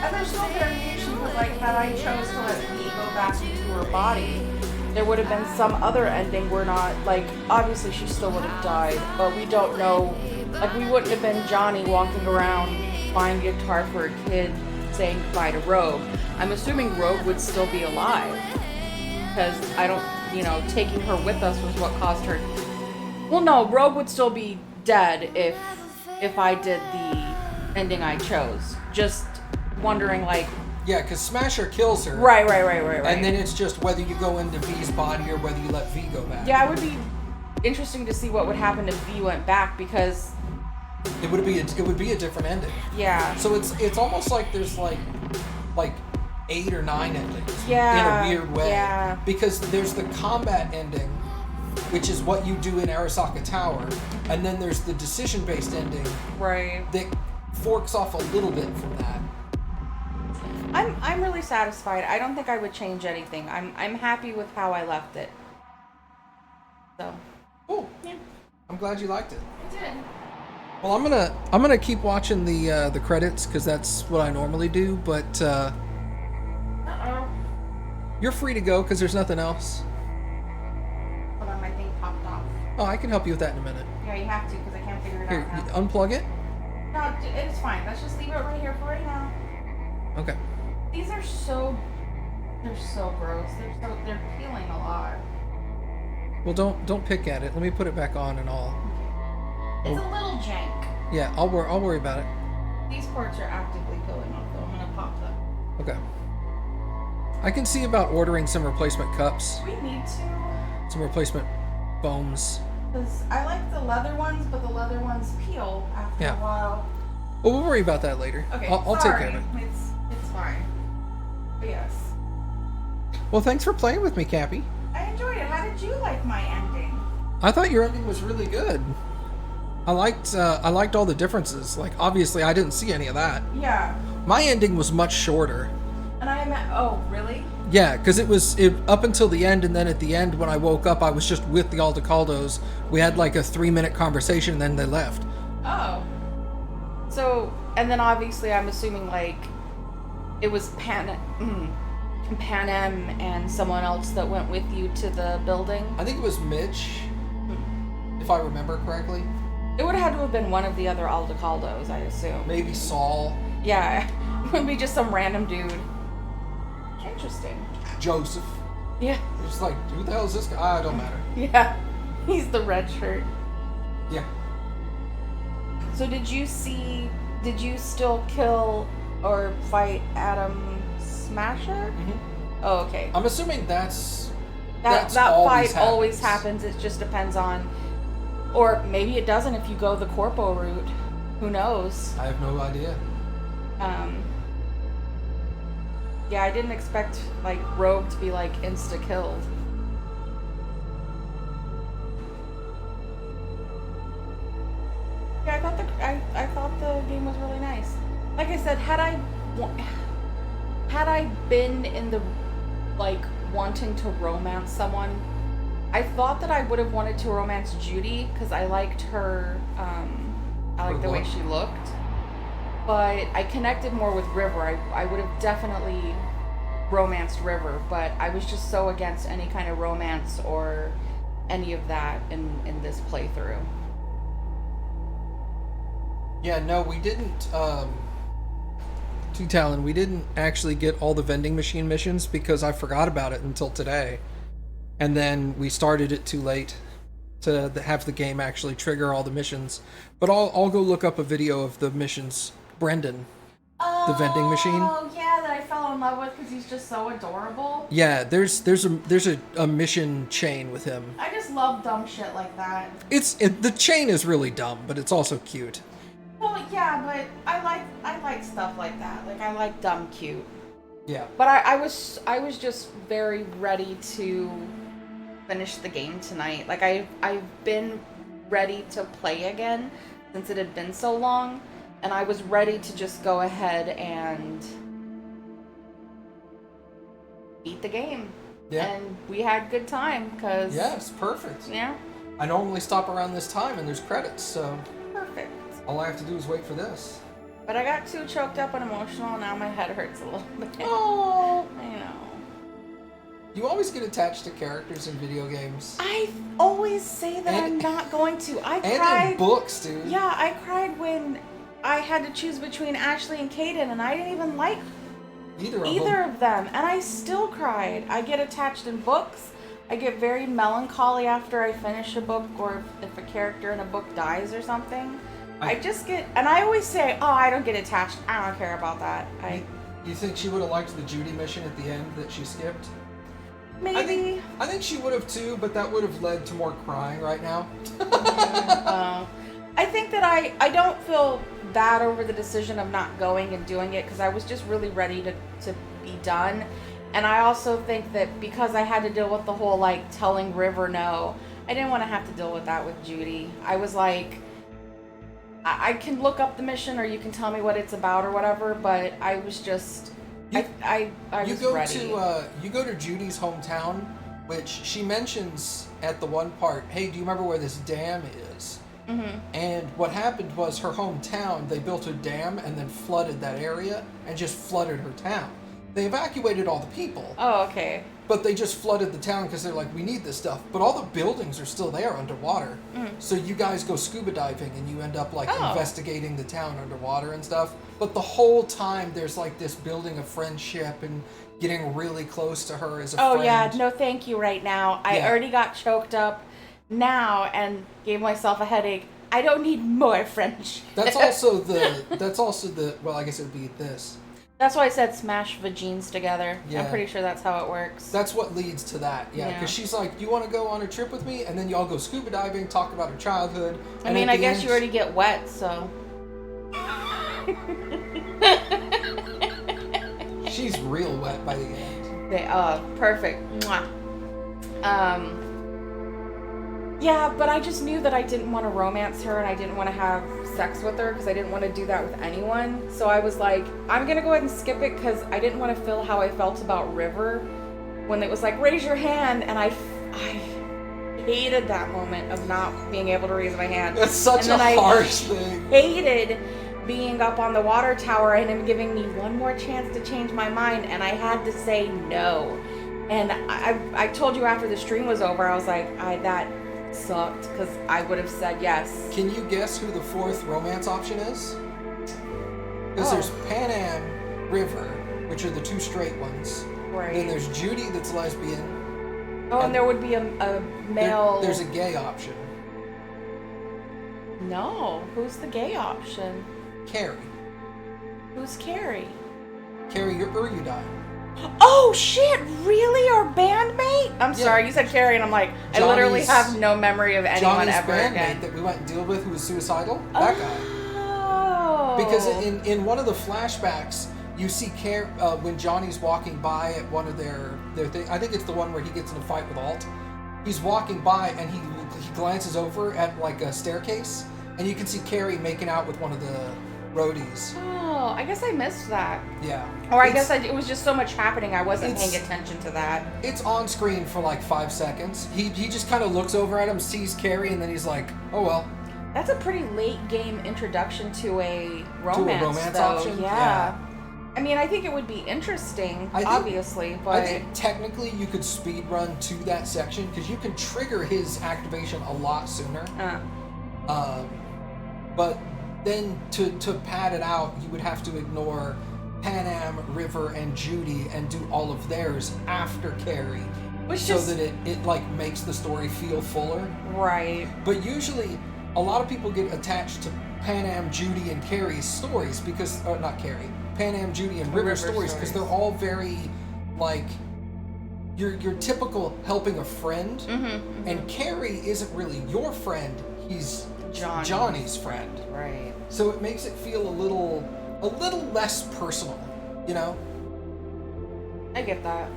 And there's no variation because like had I chose to let V go back into her body, there would have been some other ending where not, like, obviously she still would have died, but we don't know, like, we wouldn't have been Johnny walking around buying a guitar for a kid saying goodbye to Rogue. I'm assuming Rogue would still be alive, because I don't, you know, taking her with us was what caused her. Well, no, Rogue would still be dead if I did the ending I chose. Just wondering, like,
yeah, because Smasher kills her.
Right.
And then it's just whether you go into V's body or whether you let V go back.
Yeah, it would be interesting to see what would happen if V went back because
it would be a different ending.
Yeah.
So it's almost like there's like 8 or 9 endings.
Yeah.
In a weird way.
Yeah.
Because there's the combat ending, which is what you do in Arasaka Tower, and then there's the decision-based ending.
Right.
That forks off a little bit from that.
I'm really satisfied. I don't think I would change anything. I'm happy with how I left it. So.
Cool.
Yeah.
I'm glad you liked it.
I did.
Well, I'm gonna keep watching the credits because that's what I normally do. But you're free to go because there's nothing else.
Hold on, my thing popped off.
Oh, I can help you with that in a minute.
Yeah, you have to because I can't figure it
Here,
out now.
unplug it.
No, it's fine. Let's just leave it right here for right now.
Okay.
These are they're so gross. They're peeling a lot.
Well, don't pick at it. Let me put it back on and all.
It's a little jank.
Yeah, I'll worry about it.
These parts are actively peeling off, though. I'm gonna pop them.
Okay. I can see about ordering some replacement cups.
We need to.
Some replacement foams.
Because I like the leather ones, but the leather ones peel after a while.
Well, we'll worry about that later.
Okay,
I'll take care of it.
It's fine. But yes.
Well, thanks for playing with me, Kappy.
I enjoyed it. How did you like my ending?
I thought your ending was really good. I liked all the differences. Like, obviously, I didn't see any of that.
Yeah.
My ending was much shorter.
And oh, really?
Yeah, because it was up until the end, and then at the end, when I woke up, I was just with the Aldecaldos. We had like a 3-minute conversation, and then they left.
Oh. So, and then obviously I'm assuming like it was Pan Am and someone else that went with you to the building?
I think it was Mitch, if I remember correctly.
It would have had to have been one of the other Aldecaldos, I assume.
Maybe Saul.
Yeah, it would be just some random dude. Interesting.
Joseph.
Yeah.
It's like, who the hell is this guy? It don't matter.
Yeah, he's the red shirt.
Yeah.
So did you still kill or fight Adam Smasher?
Mm-hmm.
Oh, okay.
I'm assuming that's
That
always
fight always happens. It just depends on, or maybe it doesn't if you go the corpo route. Who knows?
I have no idea.
Yeah, I didn't expect like Rogue to be like insta killed. Yeah, I thought the game was really nice. Like I said, had I been in the like wanting to romance someone, I thought that I would have wanted to romance Judy because I liked her. I liked the way she looked. But I connected more with River. I would have definitely romanced River, but I was just so against any kind of romance or any of that in this playthrough.
Yeah, no, we didn't, Talon, we didn't actually get all the vending machine missions because I forgot about it until today. And then we started it too late to have the game actually trigger all the missions. But I'll go look up a video of the missions. Brendan, the vending machine.
Oh yeah, that I fell in love with because he's just so adorable.
Yeah, there's a mission chain with him.
I just love dumb shit like that.
The chain is really dumb, but it's also cute.
Well, yeah, but I like stuff like that. Like I like dumb cute.
Yeah.
But I was just very ready to finish the game tonight. Like I've been ready to play again since it had been so long, and I was ready to just go ahead and beat the game.
Yeah.
And we had good time because
yeah, it's perfect.
Yeah.
I normally stop around this time and there's credits, so
Perfect.
all I have to do is wait for this.
But I got too choked up and emotional, and now my head hurts a little bit.
Oh,
I know.
You always get attached to characters in video games.
I always say that I'm not going to. I
and
cried.
in books, dude.
Yeah, I cried when I had to choose between Ashley and Kaden, and I didn't even like either of them, and I still cried. I get attached in books. I get very melancholy after I finish a book, or if a character in a book dies or something. I just get, and I always say, oh, I don't get attached. I don't care about that.
You think she would have liked the Judy mission at the end that she skipped?
Maybe.
I think she would have too, but that would have led to more crying right now.
I think that I don't feel bad over the decision of not going and doing it because I was just really ready to be done. And I also think that because I had to deal with the whole like telling River no, I didn't want to have to deal with that with Judy. I was like, I can look up the mission or you can tell me what it's about or whatever, but I was just I was ready.
You go to Judy's hometown, which she mentions at the one part, hey, do you remember where this dam is?
Mm-hmm.
And what happened was her hometown, they built a dam and then flooded that area and just flooded her town. They evacuated all the people.
Oh, okay.
But they just flooded the town because they're like, we need this stuff. But all the buildings are still there underwater.
Mm.
So you guys go scuba diving and you end up like investigating the town underwater and stuff. But the whole time there's like this building of friendship and getting really close to her as a friend.
Oh yeah, no thank you right now. I already got choked up now and gave myself a headache. I don't need more friendship.
That's also the well, I guess it would be this.
That's why I said smash vagines together.
Yeah.
I'm pretty sure that's how it works.
That's what leads to that, yeah. Because she's like, you want to go on a trip with me? And then y'all go scuba diving, talk about her childhood.
I mean, I guess you already get wet, so.
She's real wet by the end.
Perfect. Mwah. Yeah, but I just knew that I didn't want to romance her and I didn't want to have sex with her because I didn't want to do that with anyone. So I was like, I'm going to go ahead and skip it because I didn't want to feel how I felt about River when it was like, raise your hand. And I hated that moment of not being able to raise my hand.
That's such a harsh thing.
Hated being up on the water tower and him giving me one more chance to change my mind. And I had to say no. And I told you after the stream was over, I was like, that sucked because I would have said yes.
Can you guess who the fourth romance option is? Because there's Pan Am, River, which are the two straight ones.
Right.
Then there's Judy that's lesbian.
Oh, and there would be a male.
There's a gay option.
No, who's the gay option?
Carrie.
Who's Carrie?
Carrie Erudine.
Oh shit! Really, our bandmate? I'm sorry, you said Carrie, and I'm like, I literally have no memory of anyone
Johnny's
ever
bandmate
again.
that we went and deal with who was suicidal. That guy.
Oh.
Because in one of the flashbacks, you see when Johnny's walking by at one of their thing. I think it's the one where he gets in a fight with Alt. He's walking by and he glances over at like a staircase, and you can see Carrie making out with one of the roadies.
Oh, I guess I missed that.
Yeah.
Or I guess it was just so much happening, I wasn't paying attention to that.
It's on screen for like 5 seconds. He just kind of looks over at him, sees Carrie, and then he's like, oh well.
That's a pretty late game introduction to a romance, though.
Option?
Yeah. I mean, I think it would be interesting, obviously, but...
I think technically you could speed run to that section, because you can trigger his activation a lot sooner. But then to pad it out, you would have to ignore Panam, River, and Judy and do all of theirs after Carrie. That it like makes the story feel fuller.
Right.
But usually, a lot of people get attached to Panam, Judy, and Carrie's stories because... Or not Carrie. Panam, Judy, and River stories, because they're all very, like, your typical helping a friend, and Carrie isn't really your friend, he's Johnny's friend.
Right.
So it makes it feel a little less personal, you know?
I get that.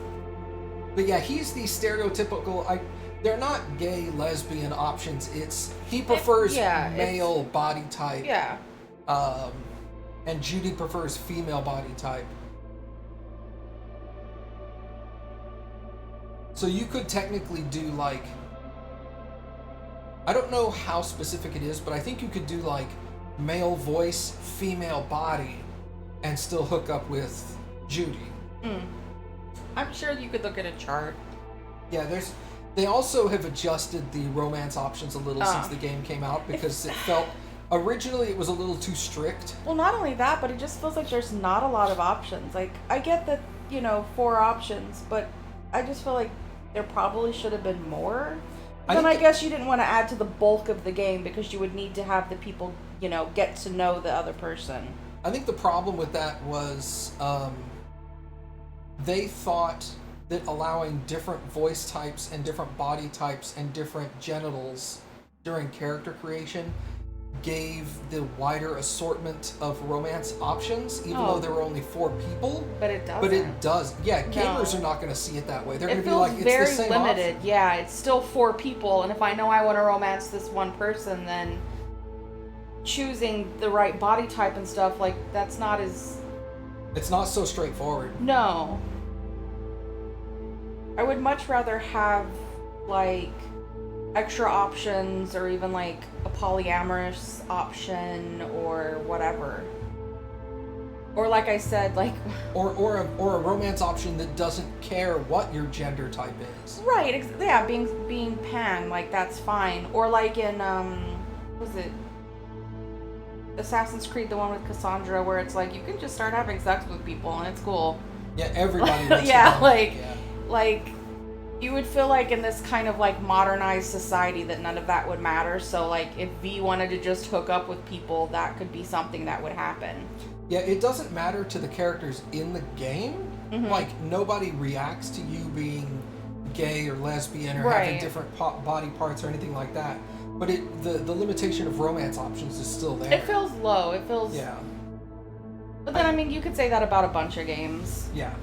But yeah, he's the stereotypical, they're not gay, lesbian options, he prefers male body type.
Yeah.
And Judy prefers female body type. So you could technically do like... I don't know how specific it is, but I think you could do like male voice, female body, and still hook up with Judy.
I'm sure you could look at a chart.
Yeah, they also have adjusted the romance options a little since the game came out, because it felt... Originally, it was a little too strict.
Well, not only that, but it just feels like there's not a lot of options. Like, I get that, 4 options, but I just feel like there probably should have been more. Then I guess you didn't want to add to the bulk of the game because you would need to have the people, get to know the other person.
I think the problem with that was they thought that allowing different voice types and different body types and different genitals during character creation gave the wider assortment of romance options, even though there were only 4 people.
But it doesn't.
But it does. Yeah, gamers are not going to see it that way. They're going to be like, it's
very
the same
limited.
option.
Yeah, it's still 4 people, and if I know I want to romance this one person, then choosing the right body type and stuff, like, that's not as...
It's not so straightforward.
No. I would much rather have, like, extra options, or even like a polyamorous option, or whatever. Or like I said, like
or a romance option that doesn't care what your gender type is.
Right. Yeah, being pan, like that's fine. Or like in what was it? Assassin's Creed, the one with Cassandra, where it's like you can just start having sex with people and it's cool.
Yeah, everybody. Wants
yeah,
to
like you would feel like in this kind of like modernized society that none of that would matter. So like if V wanted to just hook up with people, that could be something that would happen.
Yeah, it doesn't matter to the characters in the game.
Mm-hmm.
Like nobody reacts to you being gay or lesbian or having different body parts or anything like that. But the limitation of romance options is still there.
It feels low. It feels...
Yeah.
But then, I mean, you could say that about a bunch of games.
Yeah.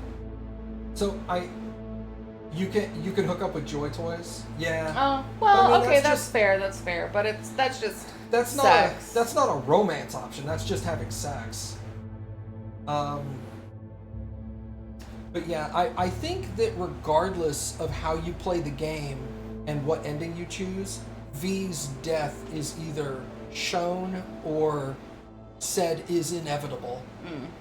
So, you can hook up with Joy Toys. Yeah.
Oh, well,
I mean,
okay, that's fair. That's fair. But that's just
that's
sex.
That's not a romance option. That's just having sex. But yeah, I think that regardless of how you play the game and what ending you choose, V's death is either shown or said is inevitable.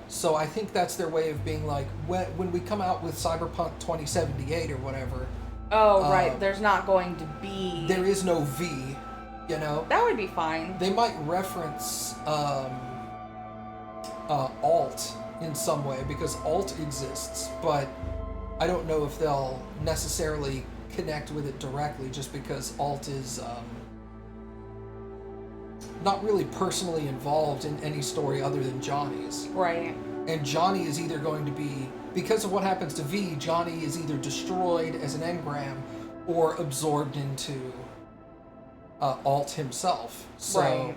So I think that's their way of being like, when we come out with Cyberpunk 2078 or whatever.
Oh, right. There's not going to be...
There is no V, you know?
That would be fine.
They might reference Alt in some way, because Alt exists, but I don't know if they'll necessarily connect with it directly, just because Alt is not really personally involved in any story other than Johnny's.
Right.
And Johnny is either going to be, because of what happens to V, Johnny is either destroyed as an engram or absorbed into Alt himself. So
Right.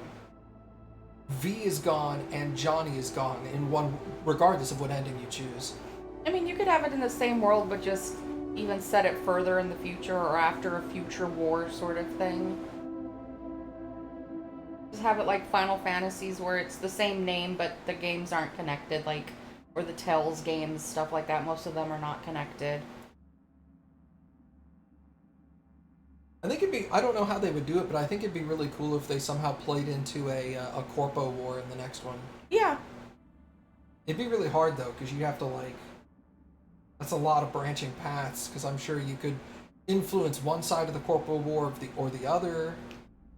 V is gone and Johnny is gone in one, regardless of what ending you choose.
I mean, you could have it in the same world, but just even set it further in the future or after a future war sort of thing. Just have it like Final Fantasies where it's the same name, but the games aren't connected, like, or the Tales games, stuff like that. Most of them are not connected.
I think it'd be, I don't know how they would do it, but I think it'd be really cool if they somehow played into a Corpo war in the next one.
Yeah.
It'd be really hard though, because you have to like, that's a lot of branching paths, because I'm sure you could influence one side of the Corpo war or the other.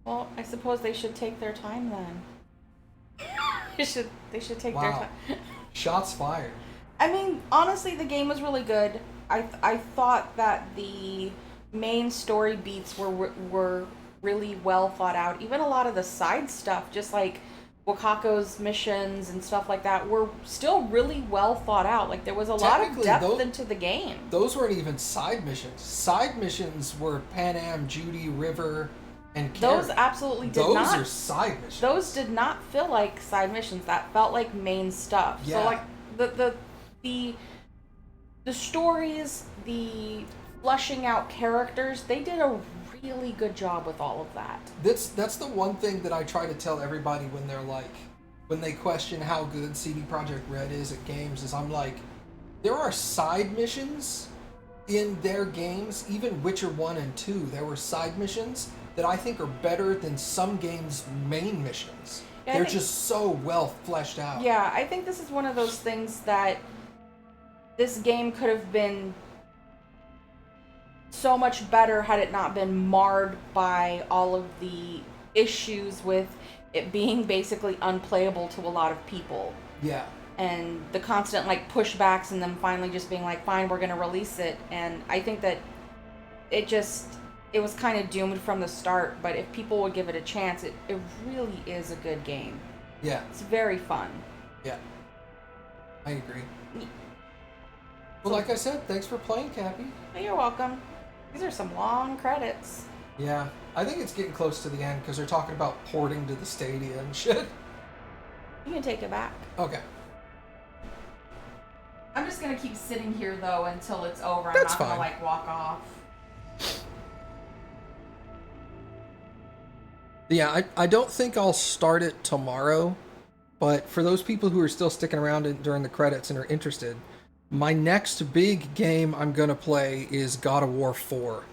Well, I suppose they should take their time then. They should take their time.
Shots fired.
I mean, honestly, the game was really good. I thought that the main story beats were really well thought out. Even a lot of the side stuff, just like Wakako's missions and stuff like that, were still really well thought out. Like, there was a lot of depth into the game.
Those weren't even side missions. Side missions were Pan Am, Judy, River, and Carrie.
Those absolutely did not.
Those are side missions.
Those did not feel like side missions. That felt like main stuff.
Yeah.
So like the stories, the fleshing out characters, they did a really good job with all of that.
That's the one thing that I try to tell everybody when they're like, when they question how good CD Projekt Red is at games, is I'm like, there are side missions in their games, even Witcher 1 and 2, there were side missions that I think are better than some games' main missions.
Yeah,
They're just so well fleshed out.
Yeah, I think this is one of those things that this game could have been so much better had it not been marred by all of the issues with it being basically unplayable to a lot of people.
Yeah.
And the constant like pushbacks and them finally just being like, fine, we're gonna release it. And I think that it was kind of doomed from the start, but if people would give it a chance, it really is a good game.
Yeah.
It's very fun.
Yeah. I agree. Well, like I said, thanks for playing, Kappy.
You're welcome. These are some long credits.
Yeah, I think it's getting close to the end because they're talking about porting to the Stadia and shit.
You can take it back.
Okay.
I'm just gonna keep sitting here though until it's over.
That's
I'm not
fine.
gonna like walk off.
Yeah, I don't think I'll start it tomorrow, but for those people who are still sticking around during the credits and are interested, my next big game I'm gonna play is God of War 4.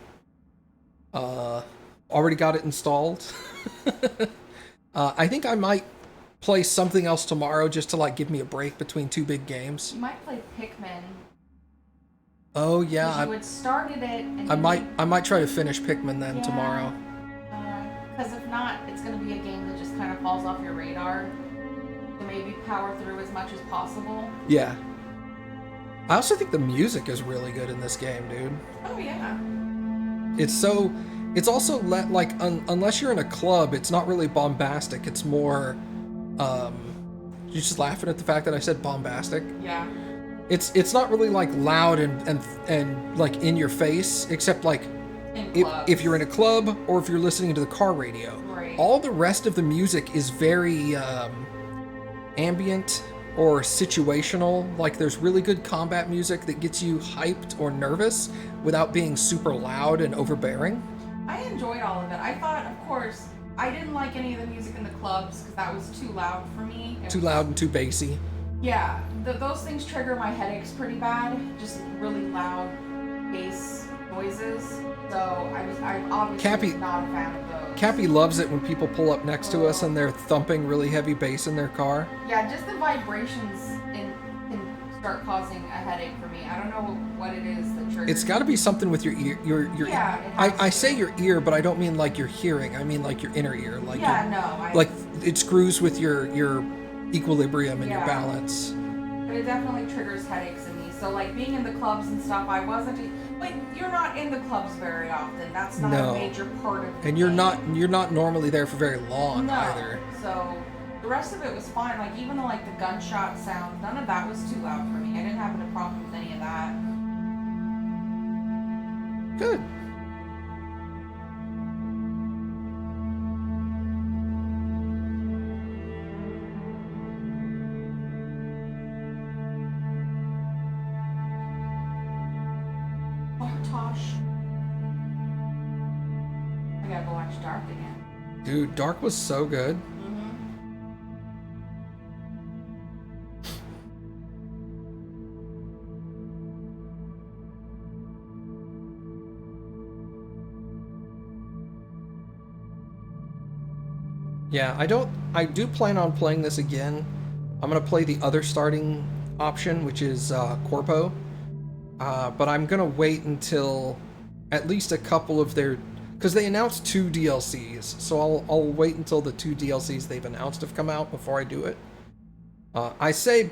Already got it installed. I think I might play something else tomorrow just to like give me a break between two big games.
You might play Pikmin.
Oh yeah,
You had started it. And
I might try to finish Pikmin then tomorrow.
Because if not, it's gonna be a game that just kind of falls off your radar. To maybe power through as much as possible.
Yeah. I also think the music is really good in this game, dude.
Oh yeah.
It's also unless you're in a club, it's not really bombastic. It's more, you're just laughing at the fact that I said bombastic.
Yeah.
It's not really like loud and like in your face, except like if you're in a club or if you're listening to the car radio.
Right.
All the rest of the music is very ambient or situational. Like there's really good combat music that gets you hyped or nervous without being super loud and overbearing.
I enjoyed all of it. I thought, of course, I didn't like any of the music in the clubs because that was too loud for me.
Too loud and too bassy.
Yeah, those things trigger my headaches pretty bad. Just really loud bass noises. So I'm obviously not a fan of those.
Kappy loves it when people pull up next to us and they're thumping really heavy bass in their car.
Yeah, just the vibrations can start causing a headache for me. I don't know what it is that triggers.
It's got to be something with your ear. Your
Yeah,
I say your ear, but I don't mean like your hearing. I mean like your inner ear. Like like it screws with your equilibrium and your balance.
But it definitely triggers headaches in me. So like being in the clubs and stuff, I wasn't. But you're not in the clubs very often. That's not a major part of.
And you're not normally there for very long either.
So The rest of it was fine. Like even the like the gunshot sound, none of that was too loud for me. I didn't have any problem with any of that.
Good.
Oh, Tosh. I gotta go watch Dark again.
Dude, Dark was so good. Yeah, I do plan on playing this again. I'm gonna play the other starting option, which is Corpo. But I'm gonna wait until at least a couple of their, because they announced 2 DLCs, so I'll wait until the 2 DLCs they've announced have come out before I do it. I say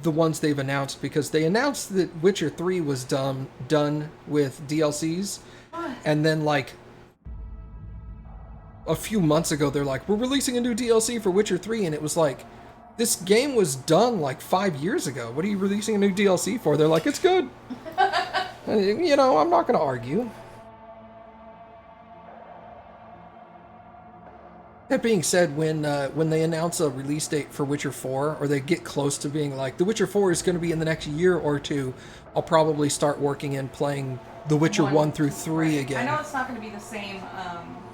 the ones they've announced because they announced that Witcher 3 was done with DLCs, and then like a few months ago they're like, we're releasing a new DLC for Witcher 3, and it was like, this game was done like 5 years ago. What are you releasing a new DLC for? They're like, it's good. You know, I'm not gonna argue. That being said, when they announce a release date for Witcher 4, or they get close to being like, The Witcher 4 is going to be in the next year or two, I'll probably start working and playing The Witcher 1 through 3 again.
I know it's not going to be the same,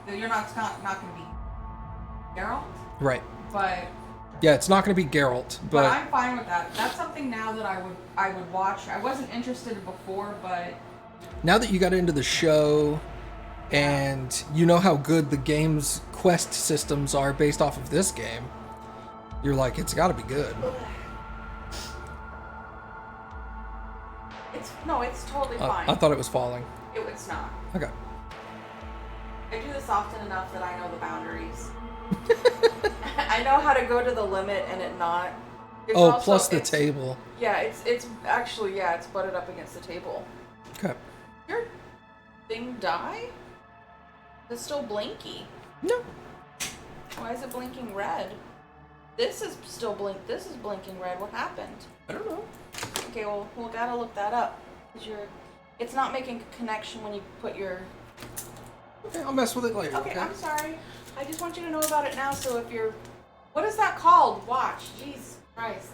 you're not going to be Geralt.
Right.
But...
Yeah, it's not going to be Geralt,
but I'm fine with that. That's something now that I would watch. I wasn't interested before, but...
Now that you got into the show... and you know how good the game's quest systems are based off of this game, you're like, it's got to be good.
It's totally fine.
I thought it was falling.
It's not.
Okay.
I do this often enough that I know the boundaries. I know how to go to the limit and it not.
Plus the table.
Yeah, it's actually, it's butted up against the table.
Okay.
Your thing die? It's still blinky.
No.
Why is it blinking red? This is still This is blinking red. What happened?
I don't know.
Okay, well, we'll gotta look that up. Cause it's not making a connection when you put your...
Okay, I'll mess with it later.
Okay, I'm sorry. I just want you to know about it now, so if you're... What is that called? Watch. Jeez Christ.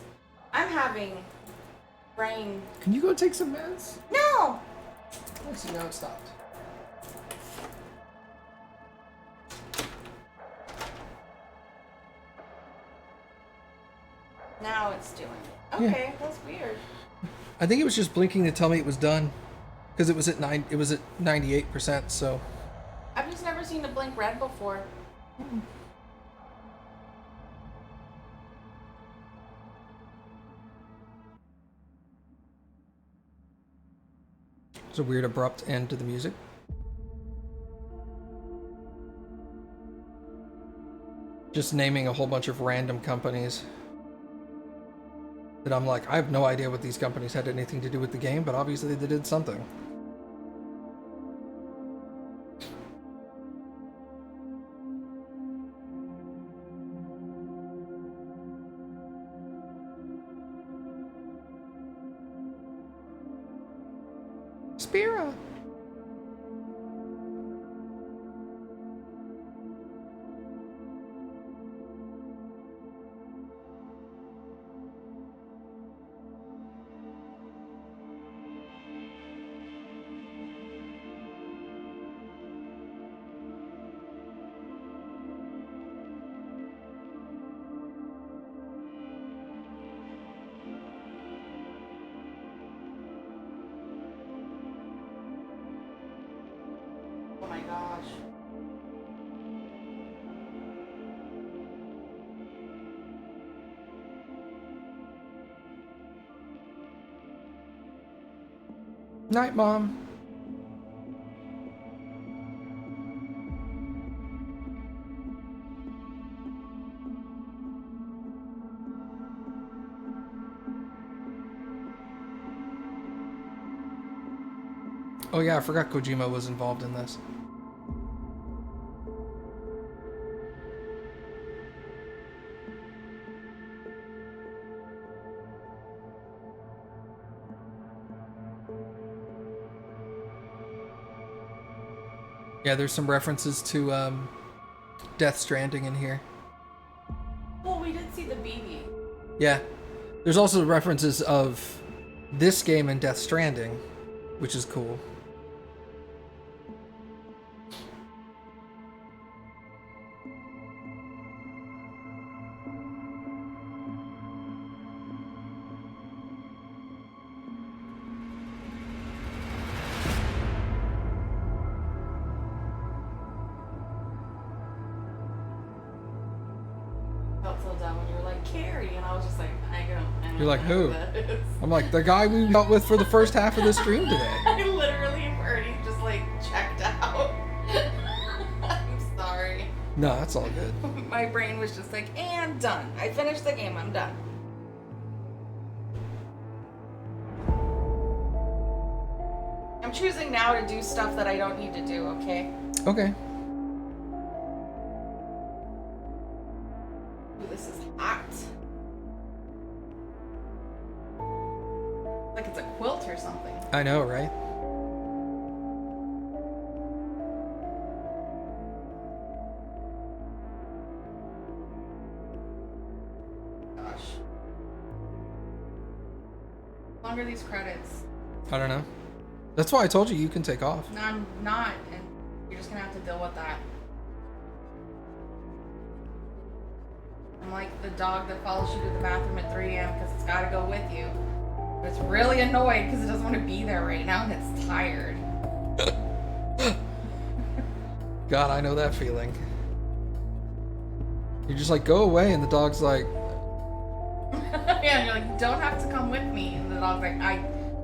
I'm having brain...
Can you go take some meds?
No!
I see, now it stopped.
Now it's doing it. Okay, that's weird.
I think it was just blinking to tell me it was done, because it was at 98%. So
I've just never seen it blink red before.
It's a weird abrupt end to the music. Just naming a whole bunch of random companies that I'm like, I have no idea what these companies had anything to do with the game, but obviously they did something. Spira.
Oh my gosh.
Night, Mom. Oh yeah, I forgot Kojima was involved in this. Yeah, there's some references to Death Stranding in here.
Well, we did see the BB.
Yeah. There's also references of this game and Death Stranding, which is cool.
Felt so dumb when you were like, Carrie, and I was just like, I don't
You're like,
know
who?
that is.
I'm like, the guy we dealt with for the first half of the stream today.
I literally am already just like checked out. I'm sorry.
No, that's all good.
My brain was just like, and done. I finished the game, I'm done. I'm choosing now to do stuff that I don't need to do, okay?
Okay.
Ooh, this is hot. Like it's a quilt or something.
I know, right?
Gosh. How long are these credits?
I don't know. That's why I told you you can take off.
No, I'm not, and you're just gonna have to deal with that. I'm like the dog that follows you to the bathroom at 3 a.m. because it's gotta go with you. But it's really annoyed because it doesn't want to be there right now and it's tired.
God, I know that feeling. You're just like, go away, and the dog's like...
Yeah, and you're like, you don't have to come with me. And the dog's like,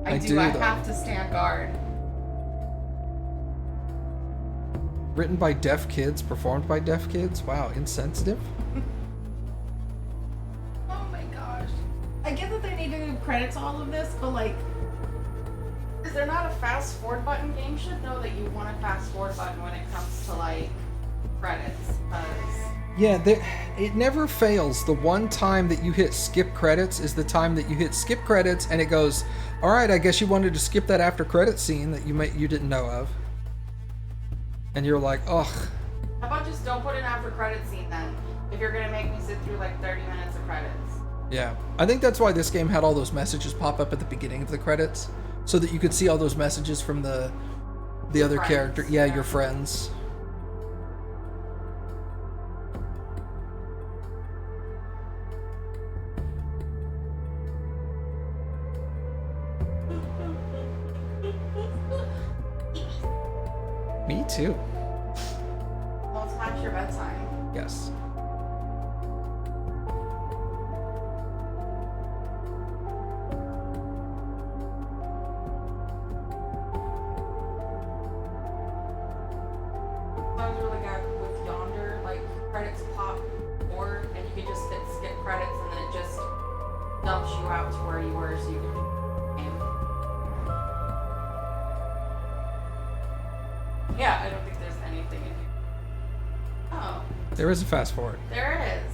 I do,
though.
I have to stand guard.
Written by deaf kids, performed by deaf kids? Wow, insensitive?
Oh my gosh. I get that they need to give credit to all of this, but like, is there not a fast forward button? Games should know that you want a fast forward button when it comes to like credits.
Yeah, it never fails. The one time that you hit skip credits is the time that you hit skip credits and it goes, all right, I guess you wanted to skip that after credit scene that you didn't know of. And you're like, ugh.
How about just don't put an after credit scene then? If you're gonna make me sit through like 30 minutes of credits.
Yeah, I think that's why this game had all those messages pop up at the beginning of the credits, so that you could see all those messages from the other character. Yeah, your friends. Me too.
Well, it's past your bedtime.
Yes.
I was really good with Yonder, like credits pop forward and you can just hit skip credits and then it just dumps you out to where you were so you can game. Yeah, I don't think there's anything in here. Oh.
There is a fast forward.
There it is.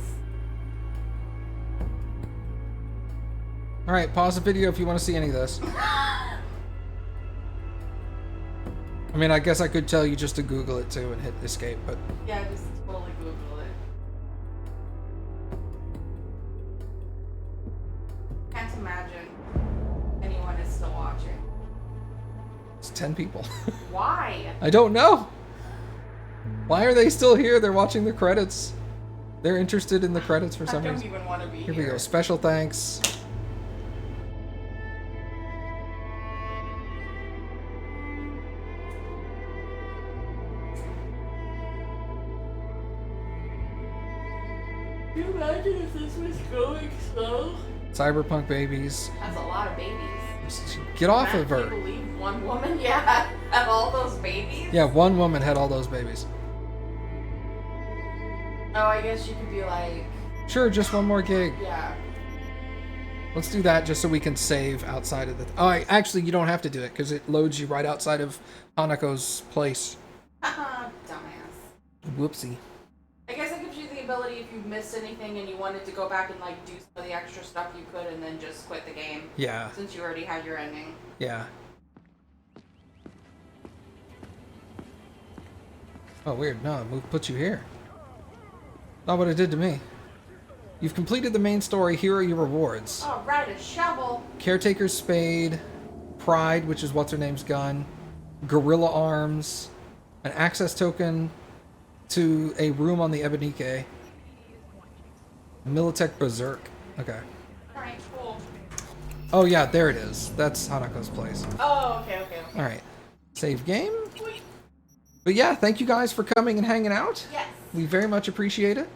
Alright, pause the video if you want to see any of this. I mean, I guess I could tell you just to Google it too and hit escape, but...
Yeah, just totally Google it. Can't imagine anyone is still watching.
It's 10 people.
Why?
I don't know! Why are they still here? They're watching the credits. They're interested in the credits for some reason.
I don't even want to be
Here we go. Special thanks.
Can you imagine if this was going slow?
Cyberpunk babies.
That's a lot of babies.
Get off of her.
Can you believe one woman, yeah, had all those babies?
Yeah, one woman had all those babies.
Oh, I guess you could be like...
Sure, just one more gig.
Yeah.
Let's do that just so we can save outside of the... Oh, actually, you don't have to do it because it loads you right outside of Hanako's place.
Dumbass.
Whoopsie.
I guess it gives you the ability if you missed anything and you wanted to go back and like do some of the extra stuff you could and then just quit the game.
Yeah.
Since you already had your ending.
Yeah. Oh, weird. No, put you here. Not what it did to me. You've completed the main story. Here are your rewards.
Oh, right, a shovel.
Caretaker's Spade, Pride, which is what's-her-name's gun, Gorilla Arms, an access token to a room on the Ebonike, Militech Berserk. Okay.
Alright, cool.
Oh yeah, there it is. That's Hanako's place.
Oh, okay.
Alright. Save game. But yeah, thank you guys for coming and hanging out.
Yes.
We very much appreciate it.